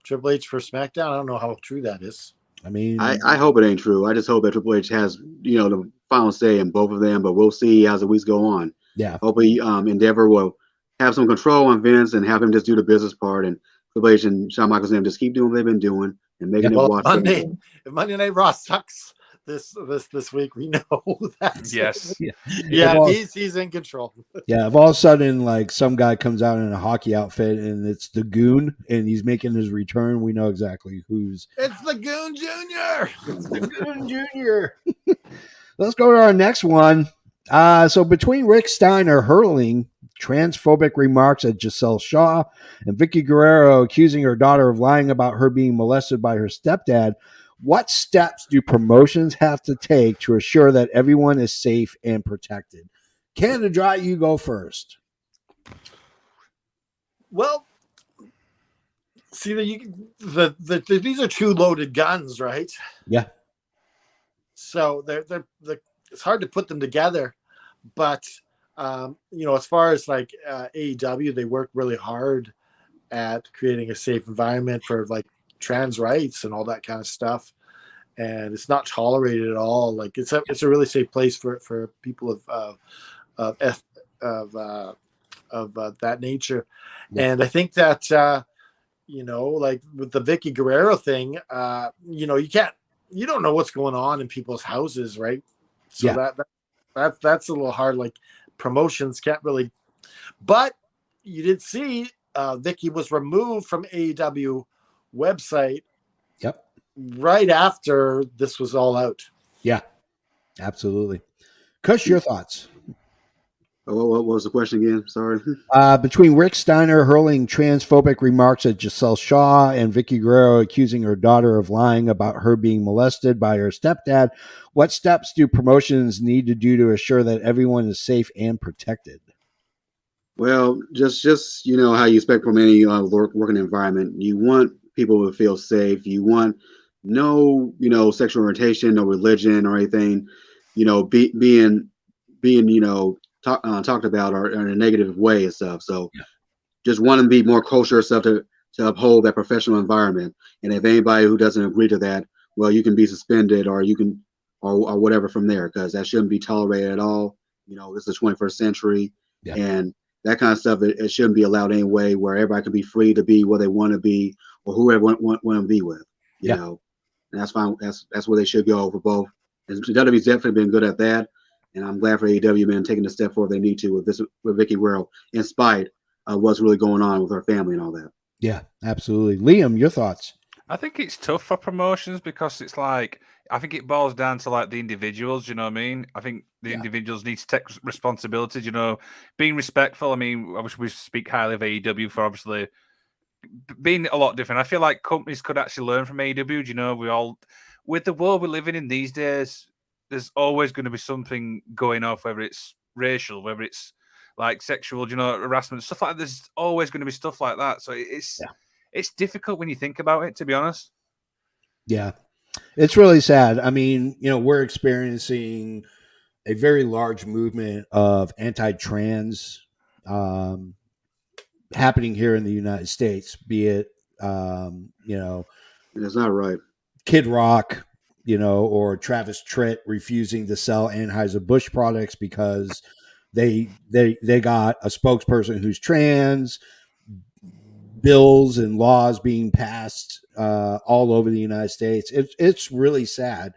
Triple H for SmackDown. I don't know how true that is. I mean, I hope it ain't true. I just hope that Triple H has the final say in both of them, but we'll see as the weeks go on. Yeah. Hopefully, Endeavor will have some control on Vince and have him just do the business part, and Triple H and Shawn Michaels and them just keep doing what they've been doing and making it watch. If Monday Night Raw sucks this week, we know that. Yes. He's in control. Yeah, if all of a sudden like some guy comes out in a hockey outfit and it's the Goon and he's making his return, we know exactly who's. It's the Goon Jr. It's the Goon Jr. Let's go to our next one. So between Rick Steiner hurling transphobic remarks at Giselle Shaw and Vicky Guerrero accusing her daughter of lying about her being molested by her stepdad, what steps do promotions have to take to assure that everyone is safe and protected? Canada Dry, you go first. Well, see, these are two loaded guns, right? Yeah. So they're it's hard to put them together, but as far as like AEW, they work really hard at creating a safe environment for like trans rights and all that kind of stuff, and it's not tolerated at all. Like it's a really safe place for people of that nature. Yeah. And I think that like with the Vicky Guerrero thing, you don't know what's going on in people's houses, right? So that's a little hard. Like promotions can't really, but you did see Vicky was removed from AEW website. Yep. Right after this was all out. Yeah, absolutely. Cush, your thoughts? What was the question again? Sorry. Between Rick Steiner hurling transphobic remarks at Giselle Shaw and Vicky Guerrero accusing her daughter of lying about her being molested by her stepdad, what steps do promotions need to do to assure that everyone is safe and protected? Well, just how you expect from any working environment. You want people to feel safe. You want no sexual orientation, no religion or anything, being talked about or in a negative way and stuff. So just want to be more kosher stuff to uphold that professional environment. And if anybody who doesn't agree to that, well, you can be suspended or you can or whatever from there, because that shouldn't be tolerated at all. This is the 21st century and that kind of stuff, it shouldn't be allowed anyway, where everybody can be free to be where they want to be or whoever want to be with, and that's fine. That's where they should go for both. And WWE's definitely been good at that. And I'm glad for AEW men taking the step forward they need to with Vicky Guerrero, in spite of what's really going on with her family and all that. Yeah, absolutely. Liam, your thoughts? I think it's tough for promotions because it's like, I think it boils down to like the individuals, you know what I mean? I think the individuals need to take responsibility, being respectful. I mean, obviously we speak highly of AEW for obviously being a lot different. I feel like companies could actually learn from AEW. We all, with the world we're living in these days, there's always going to be something going off, whether it's racial, whether it's like sexual, harassment, stuff like that. There's always going to be stuff like that. So it's difficult when you think about it, to be honest. Yeah, it's really sad. I mean, we're experiencing a very large movement of anti-trans happening here in the United States, be it, That's not right. Kid Rock, or Travis Tritt refusing to sell Anheuser-Busch products because they got a spokesperson who's trans, bills and laws being passed all over the United States. It's really sad.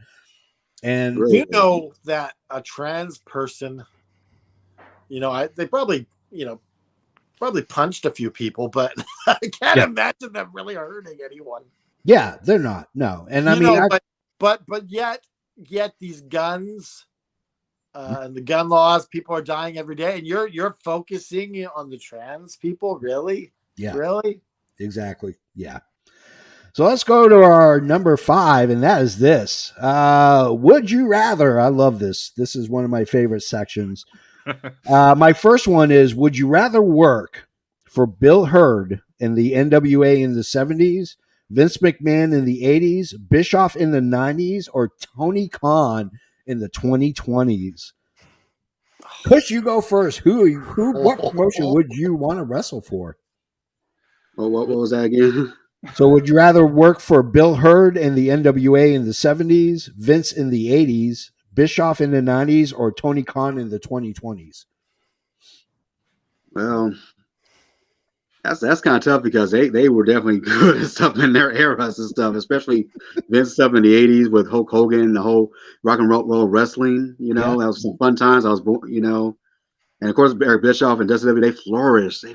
And Really? You know that a trans person, they probably punched a few people, but I can't imagine them really hurting anyone. yeah, they're not. No. And I mean, but yet these guns and the gun laws, people are dying every day, and you're focusing on the trans people, really? Yeah. Really? Exactly. Yeah. So let's go to our number 5, and that is this. Would you rather? I love this. This is one of my favorite sections. My first one is, would you rather work for Bill Hurd in the NWA in the 70s, Vince McMahon in the 80s, Bischoff in the 90s, or Tony Khan in the 2020s? Push, you go first. What promotion would you want to wrestle for? Well, what was that again? So would you rather work for Bill Hurd in the NWA in the 70s, Vince in the 80s, Bischoff in the 90s, or Tony Khan in the 2020s? Well, that's kind of tough because they were definitely good at stuff in their eras and stuff, especially Vince stuff in the 80s with Hulk Hogan, the whole rock and roll wrestling. That was some fun times. I was born, and of course Eric Bischoff and WCW, they flourished,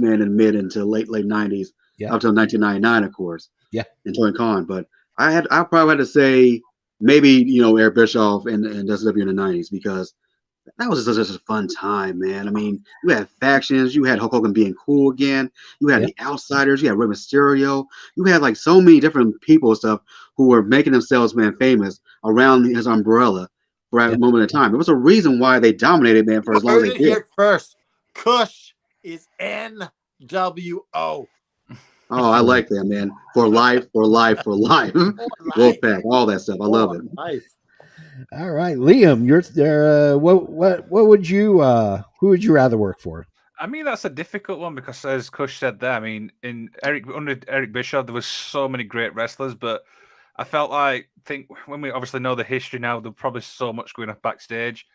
man, in mid into late 90s. Yeah. Up till 1999, of course. Yeah. And Tony Khan. But I probably had to say maybe, Eric Bischoff and WCW in the 90s, because that was such a fun time, man. I mean, you had factions, you had Hulk Hogan being cool again, you had the Outsiders, you had Rey Mysterio, you had like so many different people and stuff who were making themselves, man, famous around his umbrella for a moment in time. There was a reason why they dominated, man, for as long as they did. Here first, Cush is NWO. Oh, I like that, man. For life. Wolfpack, all that stuff. I love it. Nice. All right, Liam, you're there. What would you? Who would you rather work for? I mean, that's a difficult one because, as Cush said there, I mean, under Eric Bischoff, there was so many great wrestlers, but I think when we obviously know the history now, there's probably so much going on backstage.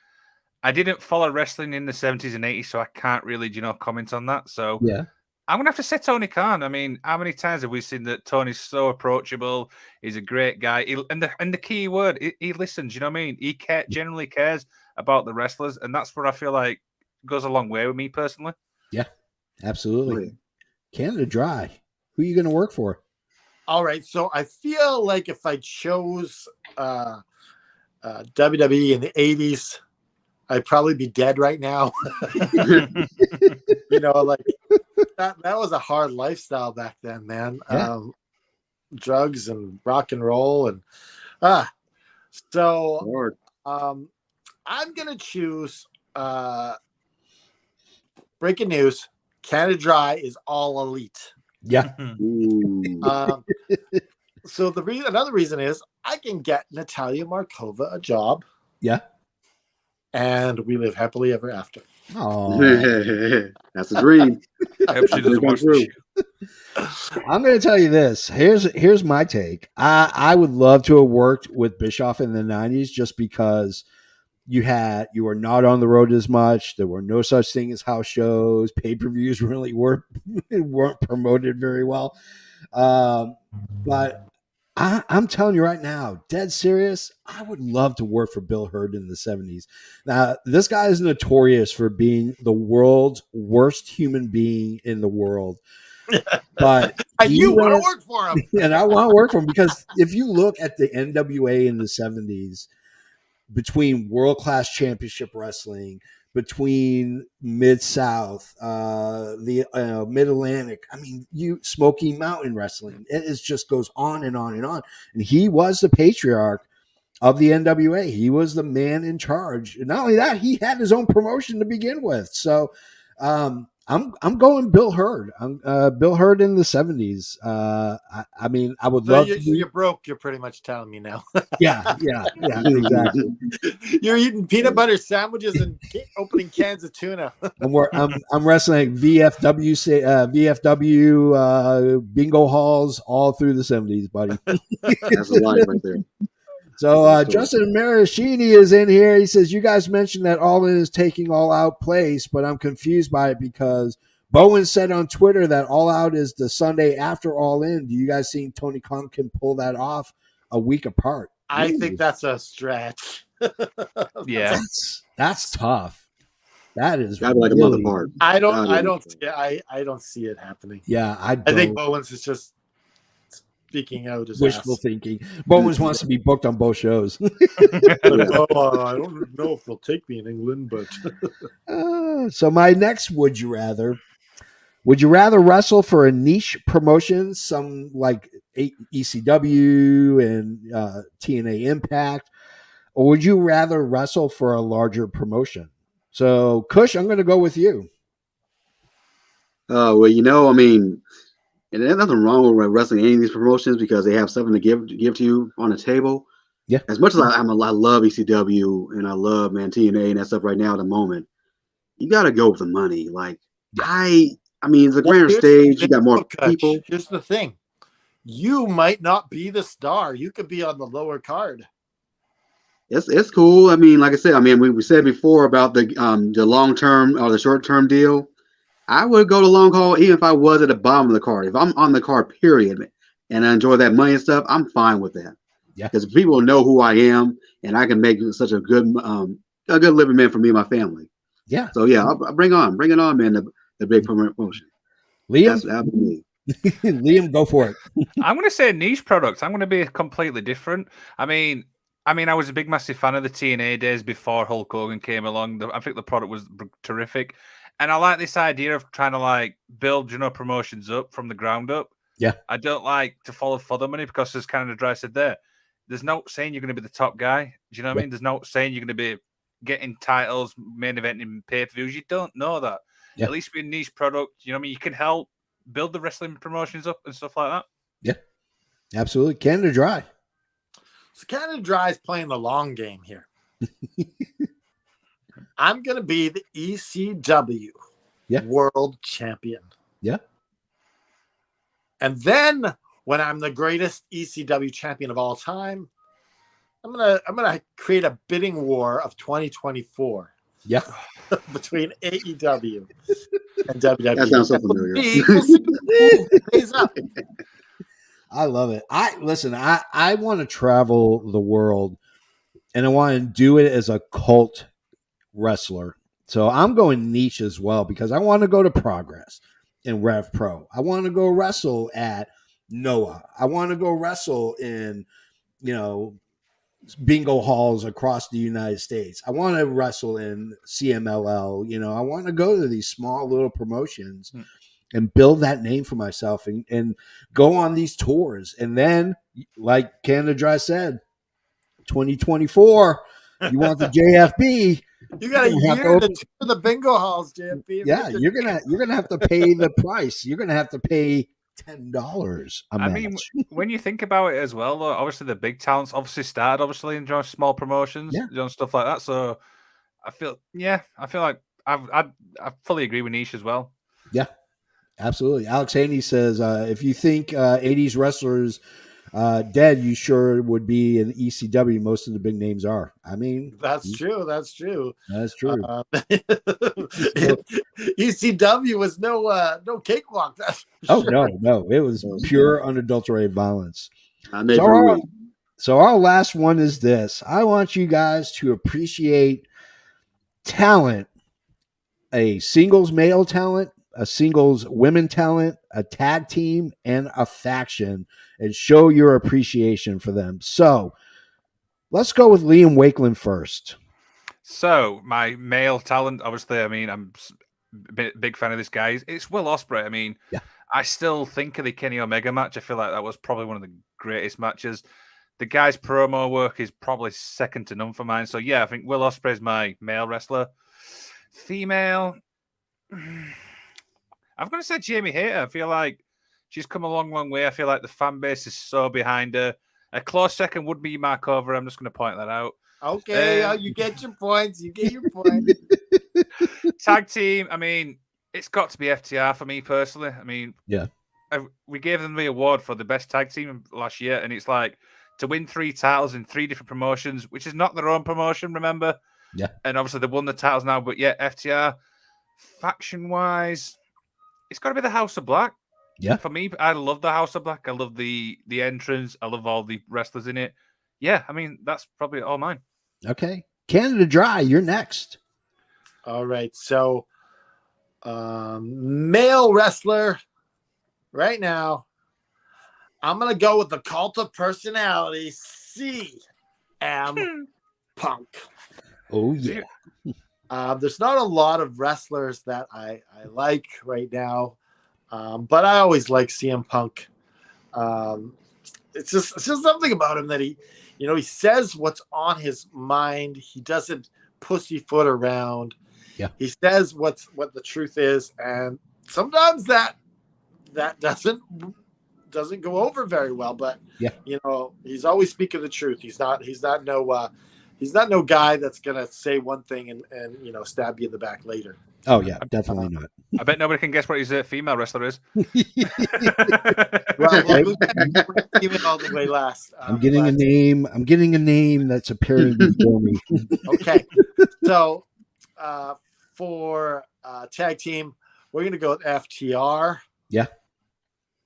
I didn't follow wrestling in the 70s and 80s, so I can't really, comment on that. So yeah. I'm going to have to say Tony Khan. I mean, how many times have we seen that Tony's so approachable? He's a great guy. And the key word, he listens, you know what I mean? He generally cares about the wrestlers, and that's what I feel like goes a long way with me personally. Yeah, absolutely. Canada Dry. Who are you going to work for? All right, so I feel like if I chose WWE in the 80s, I'd probably be dead right now. Like that was a hard lifestyle back then, man. Yeah. Drugs and rock and roll and so Lord. I'm gonna choose breaking news. Canada Dry is all elite. Yeah. So another reason is I can get Natalia Markova a job. Yeah. And we live happily ever after. Oh, that's a dream. I hope she doesn't watch this show. I'm going to tell you this. Here's my take. I would love to have worked with Bischoff in the 90s just because you were not on the road as much. There were no such thing as house shows. Pay-per-views really weren't promoted very well. But I'm telling you right now, dead serious, I would love to work for Bill Hurd in the 70s. Now, this guy is notorious for being the world's worst human being in the world. But you want to work for him. And I want to work for him because if you look at the NWA in the 70s, between world-class championship wrestling, between Mid-South, the Mid-Atlantic, I mean, Smoky Mountain Wrestling, it just goes on and on and on. And he was the patriarch of the NWA. He was the man in charge. And not only that, he had his own promotion to begin with. So I'm going Bill Hurd. I'm Bill Hurd in the 70s. I mean, I would love to So be. you're broke. You're pretty much telling me now. Yeah, exactly. You're eating peanut butter sandwiches and opening cans of tuna. I'm wrestling VFW bingo halls all through the 70s, buddy. That's a life right there. So Justin Maraschini is in here. He says, you guys mentioned that All In is taking All Out place, but I'm confused by it because Bowen said on Twitter that All Out is the Sunday after All In. Do you guys think Tony Khan can pull that off a week apart? I think that's a stretch. Yeah, that's tough. That is gotta be like a month apart. I don't see it happening. Yeah, I think Bowens is just speaking out his wishful ass. thinking. Bowens wants to be booked on both shows. I don't know if they'll take me in England, but so my next would you rather wrestle for a niche promotion, some like ECW and TNA Impact, or would you rather wrestle for a larger promotion? So, Cush, I'm going to go with you. Well, I mean, and there's nothing wrong with wrestling any of these promotions because they have something to give to you on the table. Yeah. As much as I love ECW and I love TNA and that stuff right now at the moment, you got to go with the money. Like I mean, it's a grander stage. You got more people. Here's the thing: you might not be the star. You could be on the lower card. It's cool. I mean, like I said, we said before about the long term or the short term deal. I would go to long haul even if I was at the bottom of the card. If I'm on the card, period, and I enjoy that money and stuff, I'm fine with that. Yeah, because people know who I am, and I can make such a good living, man, for me and my family. Yeah. So yeah, I'll bring it on, man. The big promotion. Liam, that'd be me. Liam, go for it. I'm going to say niche products. I'm going to be completely different. I mean, I was a big, massive fan of the TNA days before Hulk Hogan came along. I think the product was terrific. And I like this idea of trying to like build, promotions up from the ground up. Yeah. I don't like to follow for the money because there's kind of Dry said there. There's no saying you're going to be the top guy. Do you know what I mean? There's no saying you're going to be getting titles, main eventing, pay-per-views. You don't know that. Yeah. At least with a niche product, you can help build the wrestling promotions up and stuff like that. Yeah. Absolutely. Canada Dry. So Canada Dry is playing the long game here. I'm going to be the ECW world champion. Yeah. And then when I'm the greatest ECW champion of all time, I'm gonna create a bidding war of 2024. Yeah. Between AEW and WWE. That sounds so familiar. I love it. I want to travel the world, and I want to do it as a cult wrestler. So I'm going niche as well because I want to go to Progress and Rev Pro. I want to go wrestle at Noah. I want to go wrestle in, bingo halls across the United States. I want to wrestle in CMLL. I want to go to these small little promotions and build that name for myself and go on these tours. And then, like Canada Dry said, 2024, you want the JFB. You got a year to tour the bingo halls, JFB. Yeah, you're gonna have to pay the price. You're gonna have to pay $10 a match. I mean, when you think about it as well, though, obviously the big talents started in small promotions, stuff like that. So I feel like I fully agree with Niche as well. Yeah, absolutely. Alex Haney says, if you think 80s wrestlers dead, you sure would be in ECW. Most of the big names are. I mean, that's true. That's true. ECW was no cakewalk. No. It was pure unadulterated violence. So our last one is this. I want you guys to appreciate talent, a singles male talent, a singles women talent, a tag team, and a faction, and show your appreciation for them. So let's go with Liam Wakeland first. So my male talent, obviously, I'm a big fan of this guy. It's Will Ospreay. I mean, I still think of the Kenny Omega match. I feel like that was probably one of the greatest matches. The guy's promo work is probably second to none for mine. So yeah, I think Will Ospreay is my male wrestler. Female, I'm going to say Jamie Hayter. I feel like she's come a long, long way. I feel like the fan base is so behind her. A close second would be Markova. I'm just going to point that out. Okay, you get your points. You get your points. Tag team. I mean, it's got to be FTR for me personally. I mean, yeah, we gave them the award for the best tag team last year, and it's like to win 3 titles in 3 different promotions, which is not their own promotion, remember? Yeah. And obviously they've won the titles now, but yeah, FTR faction-wise, it's got to be the House of Black. Yeah. For me, I love the House of Black. I love the entrance. I love all the wrestlers in it. Yeah, I mean, that's probably all mine. Okay. Canada Dry, you're next. All right. So, male wrestler right now, I'm going to go with the Cult of Personality, CM Punk. Oh, yeah. There's not a lot of wrestlers that I like right now, but I always like CM Punk. It's just something about him that he says what's on his mind. He doesn't pussyfoot around. Yeah. He says what the truth is, and sometimes that doesn't go over very well. But yeah, he's always speaking the truth. He's not no guy that's gonna say one thing and stab you in the back later. Oh yeah, definitely not. I bet nobody can guess what his female wrestler is. Well, give it all the way last. I'm getting a name. I'm getting a name that's appearing before me. Okay, so for tag team, we're gonna go with FTR. Yeah,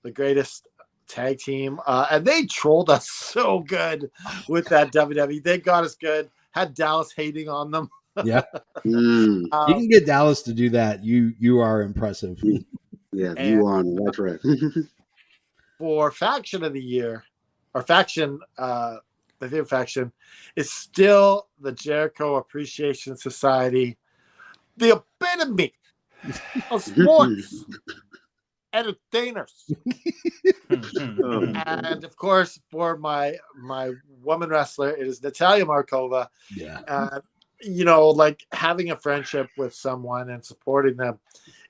the greatest tag team, and they trolled us so good with that WWE. They got us good. Had Dallas hating on them. Yeah, you can get Dallas to do that. You are impressive. Yeah, you are on the right track. For faction of the year, or faction, my favorite faction is still the Jericho Appreciation Society, the epitome of sports entertainers. And of course, for my woman wrestler, it is Natalia Markova. Yeah. Like having a friendship with someone and supporting them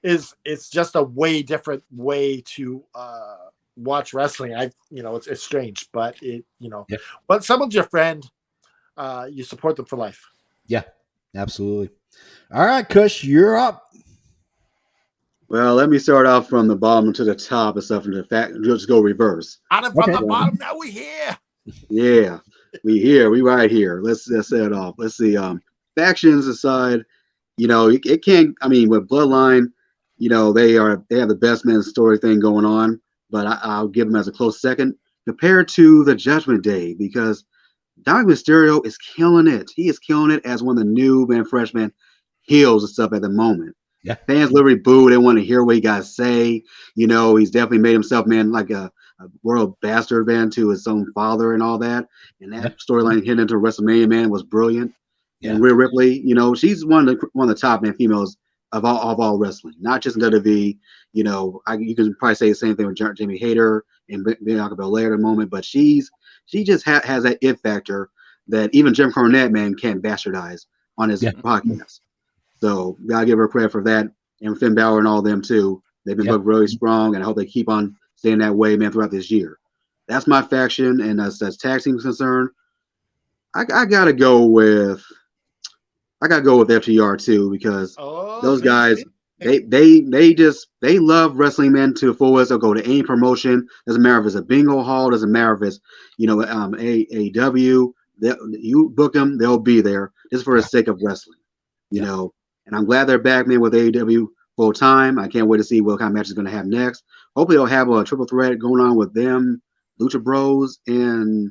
it's just a way different way to watch wrestling. It's strange, but when someone's your friend, you support them for life. Yeah, absolutely. All right, Cush, you're up. Well, let me start off from the bottom to the top and stuff. In fact, just go reverse. From the bottom, now we're here. Yeah, we here. We right here. Let's set it off. Let's see. Factions aside, it can't. I mean, with Bloodline, they have the best man story thing going on, but I'll give them as a close second compared to the Judgment Day, because Dominic Mysterio is killing it. He is killing it as one of the new freshmen heels and stuff at the moment. Yeah. Fans literally boo. They want to hear what he got to say. He's definitely made himself, like a royal bastard, to his own father and all that. And that storyline hitting into WrestleMania, was brilliant. Yeah. And Rhea Ripley, she's one of the top females of all wrestling, not just in WWE. You can probably say the same thing with Jamie Hayter and Bianca Belair at the moment, but she just has that it factor that even Jim Cornette, can't bastardize on his podcast. So gotta give her credit for that, and Finn Balor and all them too. They've been booked really strong, and I hope they keep on staying that way, throughout this year. That's my faction, and as tag team is concerned, I gotta go with FTR too, because those guys they love wrestling, to the fullest. They'll go to any promotion. Doesn't matter if it's a bingo hall. Doesn't matter if it's AEW. You book them, they'll be there just for the sake of wrestling. And I'm glad they're back, with AEW full time. I can't wait to see what kind of match is going to have next. Hopefully, they'll have a triple threat going on with them, Lucha Bros, and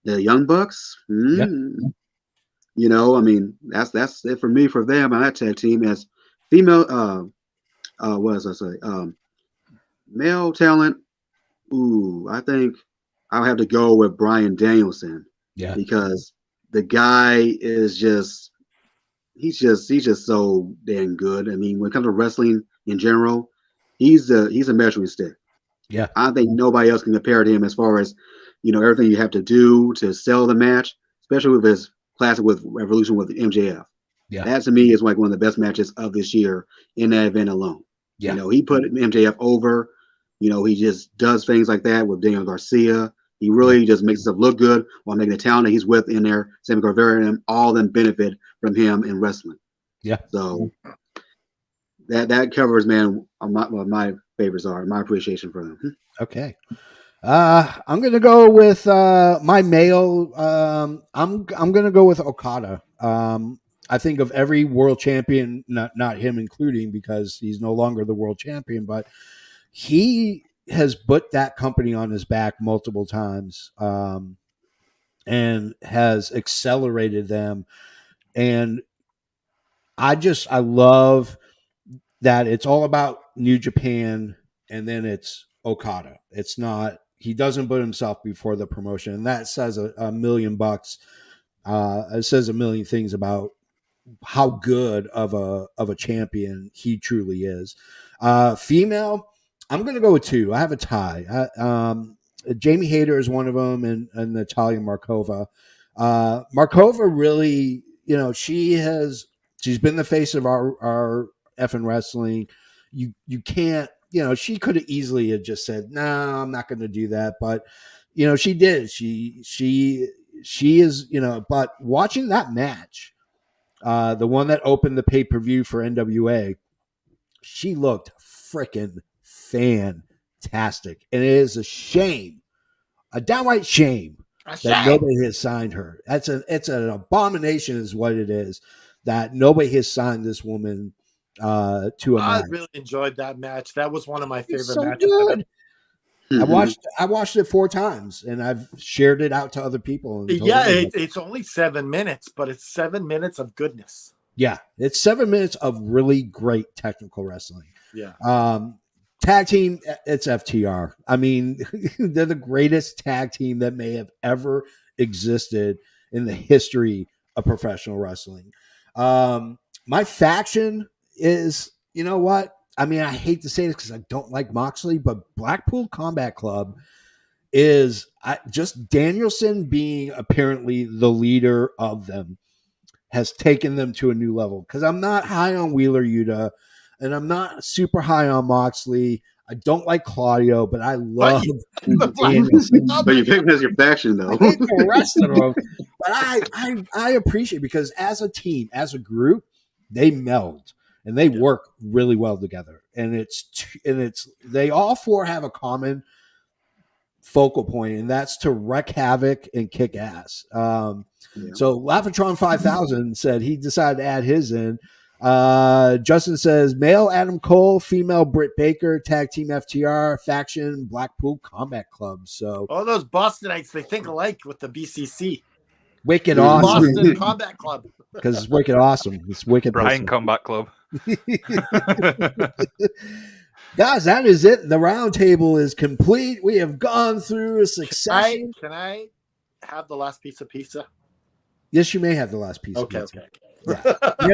the Young Bucks. I mean, that's it for me for them on that tag team. As female, male talent. I think I'll have to go with Bryan Danielson. Yeah, because the guy is he's just so damn good. I mean, when it comes to wrestling in general, he's a measuring stick. Yeah, I think nobody else can compare to him as far as everything you have to do to sell the match, especially with his classic with Revolution with MJF. Yeah, that to me is like one of the best matches of this year in that event alone. Yeah. You know, he put MJF over. You know, he just does things like that with Daniel Garcia. He really just makes himself look good while making the talent that he's with in there, Sammy Guevara and him, all them benefit from him in wrestling. Yeah. So that covers, man, what my favorites are, my appreciation for them. Okay. I'm gonna go with my male. I'm gonna go with Okada. I think of every world champion, not him including, because he's no longer the world champion, but he has put that company on his back multiple times, and has accelerated them. And I love that it's all about New Japan, and then it's Okada. It's not, he doesn't put himself before the promotion, and that says a million bucks. It says a million things about how good of a champion he truly is. Female, I'm going to go with two. I have a tie. Jamie Hayter is one of them, and Natalia Markova. Markova really, you know, she's been the face of our effing wrestling. You can't, you know, she could have easily have just said, "No, I'm not going to do that," but you know, she did. She is, you know, but watching that match, the one that opened the pay-per-view for NWA, she looked freaking fantastic. And it is a shame, a downright shame, that nobody has signed her. It's an abomination is what it is, that nobody has signed this woman to a I match. really enjoyed that match. That was one of my favorite It's so matches. good. I watched it 4 times, and I've shared it out to other people. And told Yeah, everybody. it's only 7 minutes, but it's 7 minutes of goodness. Yeah, it's 7 minutes of really great technical wrestling. Yeah. Tag team, it's FTR. I mean, they're the greatest tag team that may have ever existed in the history of professional wrestling. My faction is, you know what? I mean, I hate to say this because I don't like Moxley, but Blackpool Combat Club is just Danielson being apparently the leader of them has taken them to a new level. Because I'm not high on Wheeler Yuta, and I'm not super high on Moxley. I don't like Claudio, but I love Danielson. But you pick him as your faction, though. I hate the rest of them, but I appreciate, because as a team, as a group, they meld and they work really well together. And it's they all 4 have a common focal point, and that's to wreak havoc and kick ass. So Lafatron 5000 said he decided to add his in. Justin says male Adam Cole, female Britt Baker, tag team FTR, faction Blackpool Combat Club. So all those Bostonites, they think alike with the BCC. Wicked awesome. Boston Combat Club. Because it's wicked awesome. It's wicked Brian awesome. Combat Club. Guys, that is it. The roundtable is complete. We have gone through a succession. Can I have the last piece of pizza? Yes, you may have the last piece. Okay. Of pizza. Yeah.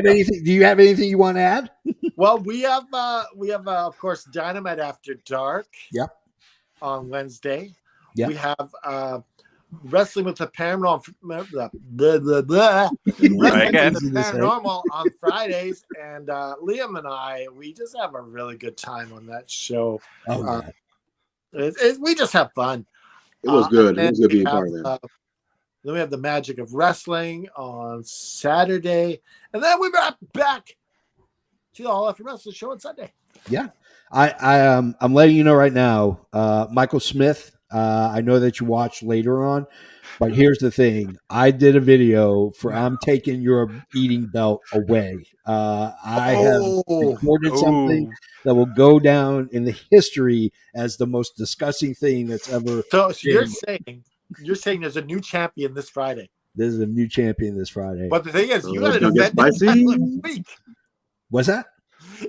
Do you have anything you want to add? Well, we have of course Dynamite After Dark. Yep. On Wednesday. Yep. We have Wrestling with the Paranormal. Paranormal on Fridays, and Liam and I, we just have a really good time on that show. We just have fun. It was good. It was good being part of that. Then we have the Magic of Wrestling on Saturday, and then we're back to the All After Wrestling show on Sunday. Yeah, I'm letting you know right now, Michael Smith. I know that you watch later on, but here's the thing: I did a video for "I'm taking your eating belt away." I have recorded something that will go down in the history as the most disgusting thing that's ever. So you're saying there's a new champion this Friday. There's a new champion this Friday. But the thing is, you got to defend that every week. What's that?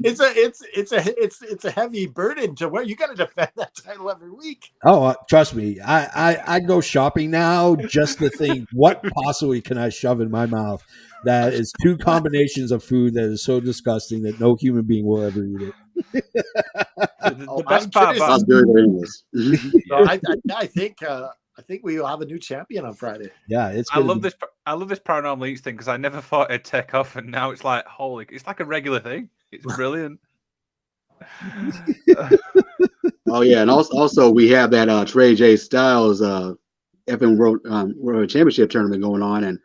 It's a heavy burden to wear. You got to defend that title every week. Oh, trust me, I go shopping now just to think what possibly can I shove in my mouth that is 2 combinations of food that is so disgusting that no human being will ever eat it. The best part about I think we will have a new champion on Friday. Yeah, I love this Paranormal Eats thing because I never thought it'd take off, and now it's like it's like a regular thing. It's brilliant. Oh yeah, and also we have that Trey J Styles FN World Championship tournament going on, and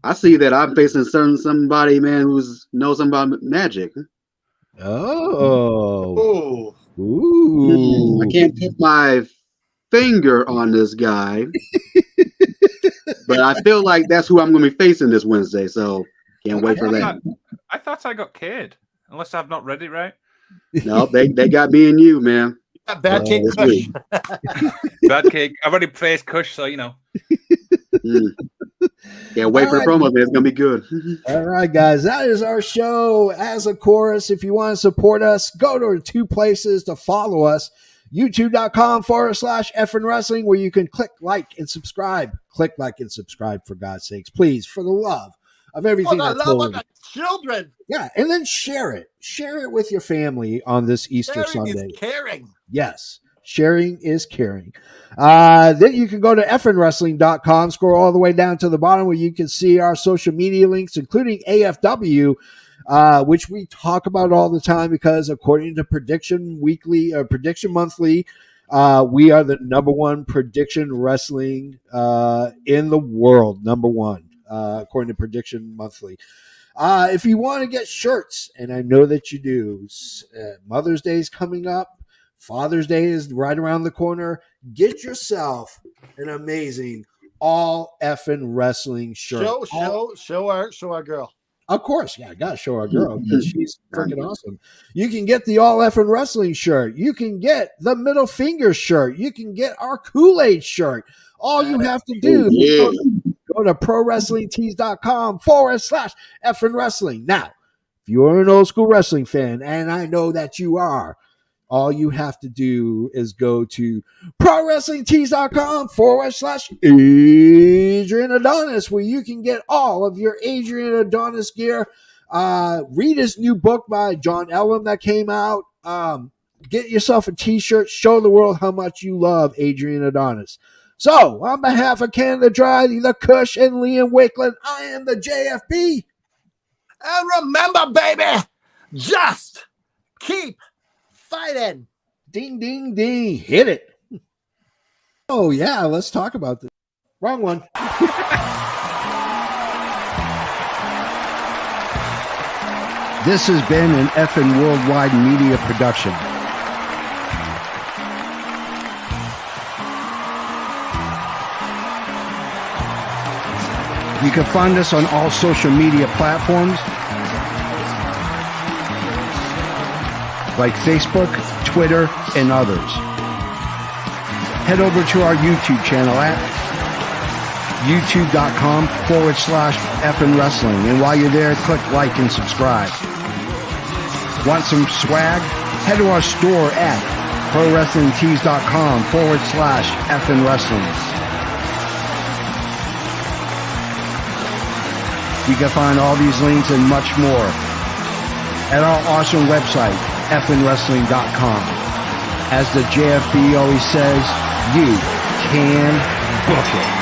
I see that I'm facing somebody, man, who's knows something about magic. Oh. Ooh. Ooh. I can't put my finger on this guy, but I feel like that's who I'm going to be facing this Wednesday. So can't wait for that. I thought I got Cade, unless I've not read it right. No, they got me and you, man. Bad Cake this Cush. week. Bad Cake. I've already faced Cush, so you know. Can't wait for the promo, man. It's going to be good. All right, guys, that is our show. As a chorus, if you want to support us, go to 2 places to follow us. YouTube.com/FN Wrestling, where you can click like and subscribe. Click like and subscribe, for God's sakes. Please, for the love of everything. For the that's love holy. of the children. Yeah, and then share it. Share it with your family on this Easter Sharing Sunday. is caring. Yes, sharing is caring. Then you can go to fnwrestling.com, scroll all the way down to the bottom where you can see our social media links, including AFW, which we talk about all the time because according to Prediction Weekly or Prediction Monthly, we are the number 1 prediction wrestling in the world. Number 1, according to Prediction Monthly. If you want to get shirts, and I know that you do, Mother's Day is coming up. Father's Day is right around the corner. Get yourself an amazing all effing wrestling shirt. Show our girl. Of course, yeah, I gotta show our girl because she's freaking awesome. You can get the all effing wrestling shirt. You can get the middle finger shirt. You can get our Kool-Aid shirt. All you have to do is go to prowrestlingtees.com/effing wrestling. Now, if you're an old school wrestling fan, and I know that you are, all you have to do is go to prowrestlingtees.com/Adrian Adonis, where you can get all of your Adrian Adonis gear. Read his new book by John Ellum that came out. Get yourself a t-shirt. Show the world how much you love Adrian Adonis. So, on behalf of Canada Dry, the Cush and Liam Wakeland, I am the JFB. And remember, baby, just keep fighting. Ding, ding, ding. Hit it. Oh, yeah. Let's talk about this. Wrong one. This has been an effing worldwide media production. You can find us on all social media platforms like Facebook, Twitter, and others. Head over to our YouTube channel at youtube.com/effing wrestling. And while you're there, click like and subscribe. Want some swag? Head to our store at prowrestlingtees.com/effing wrestling. You can find all these links and much more at our awesome website, effingwrestling.com. As the JFB always says, you can book it.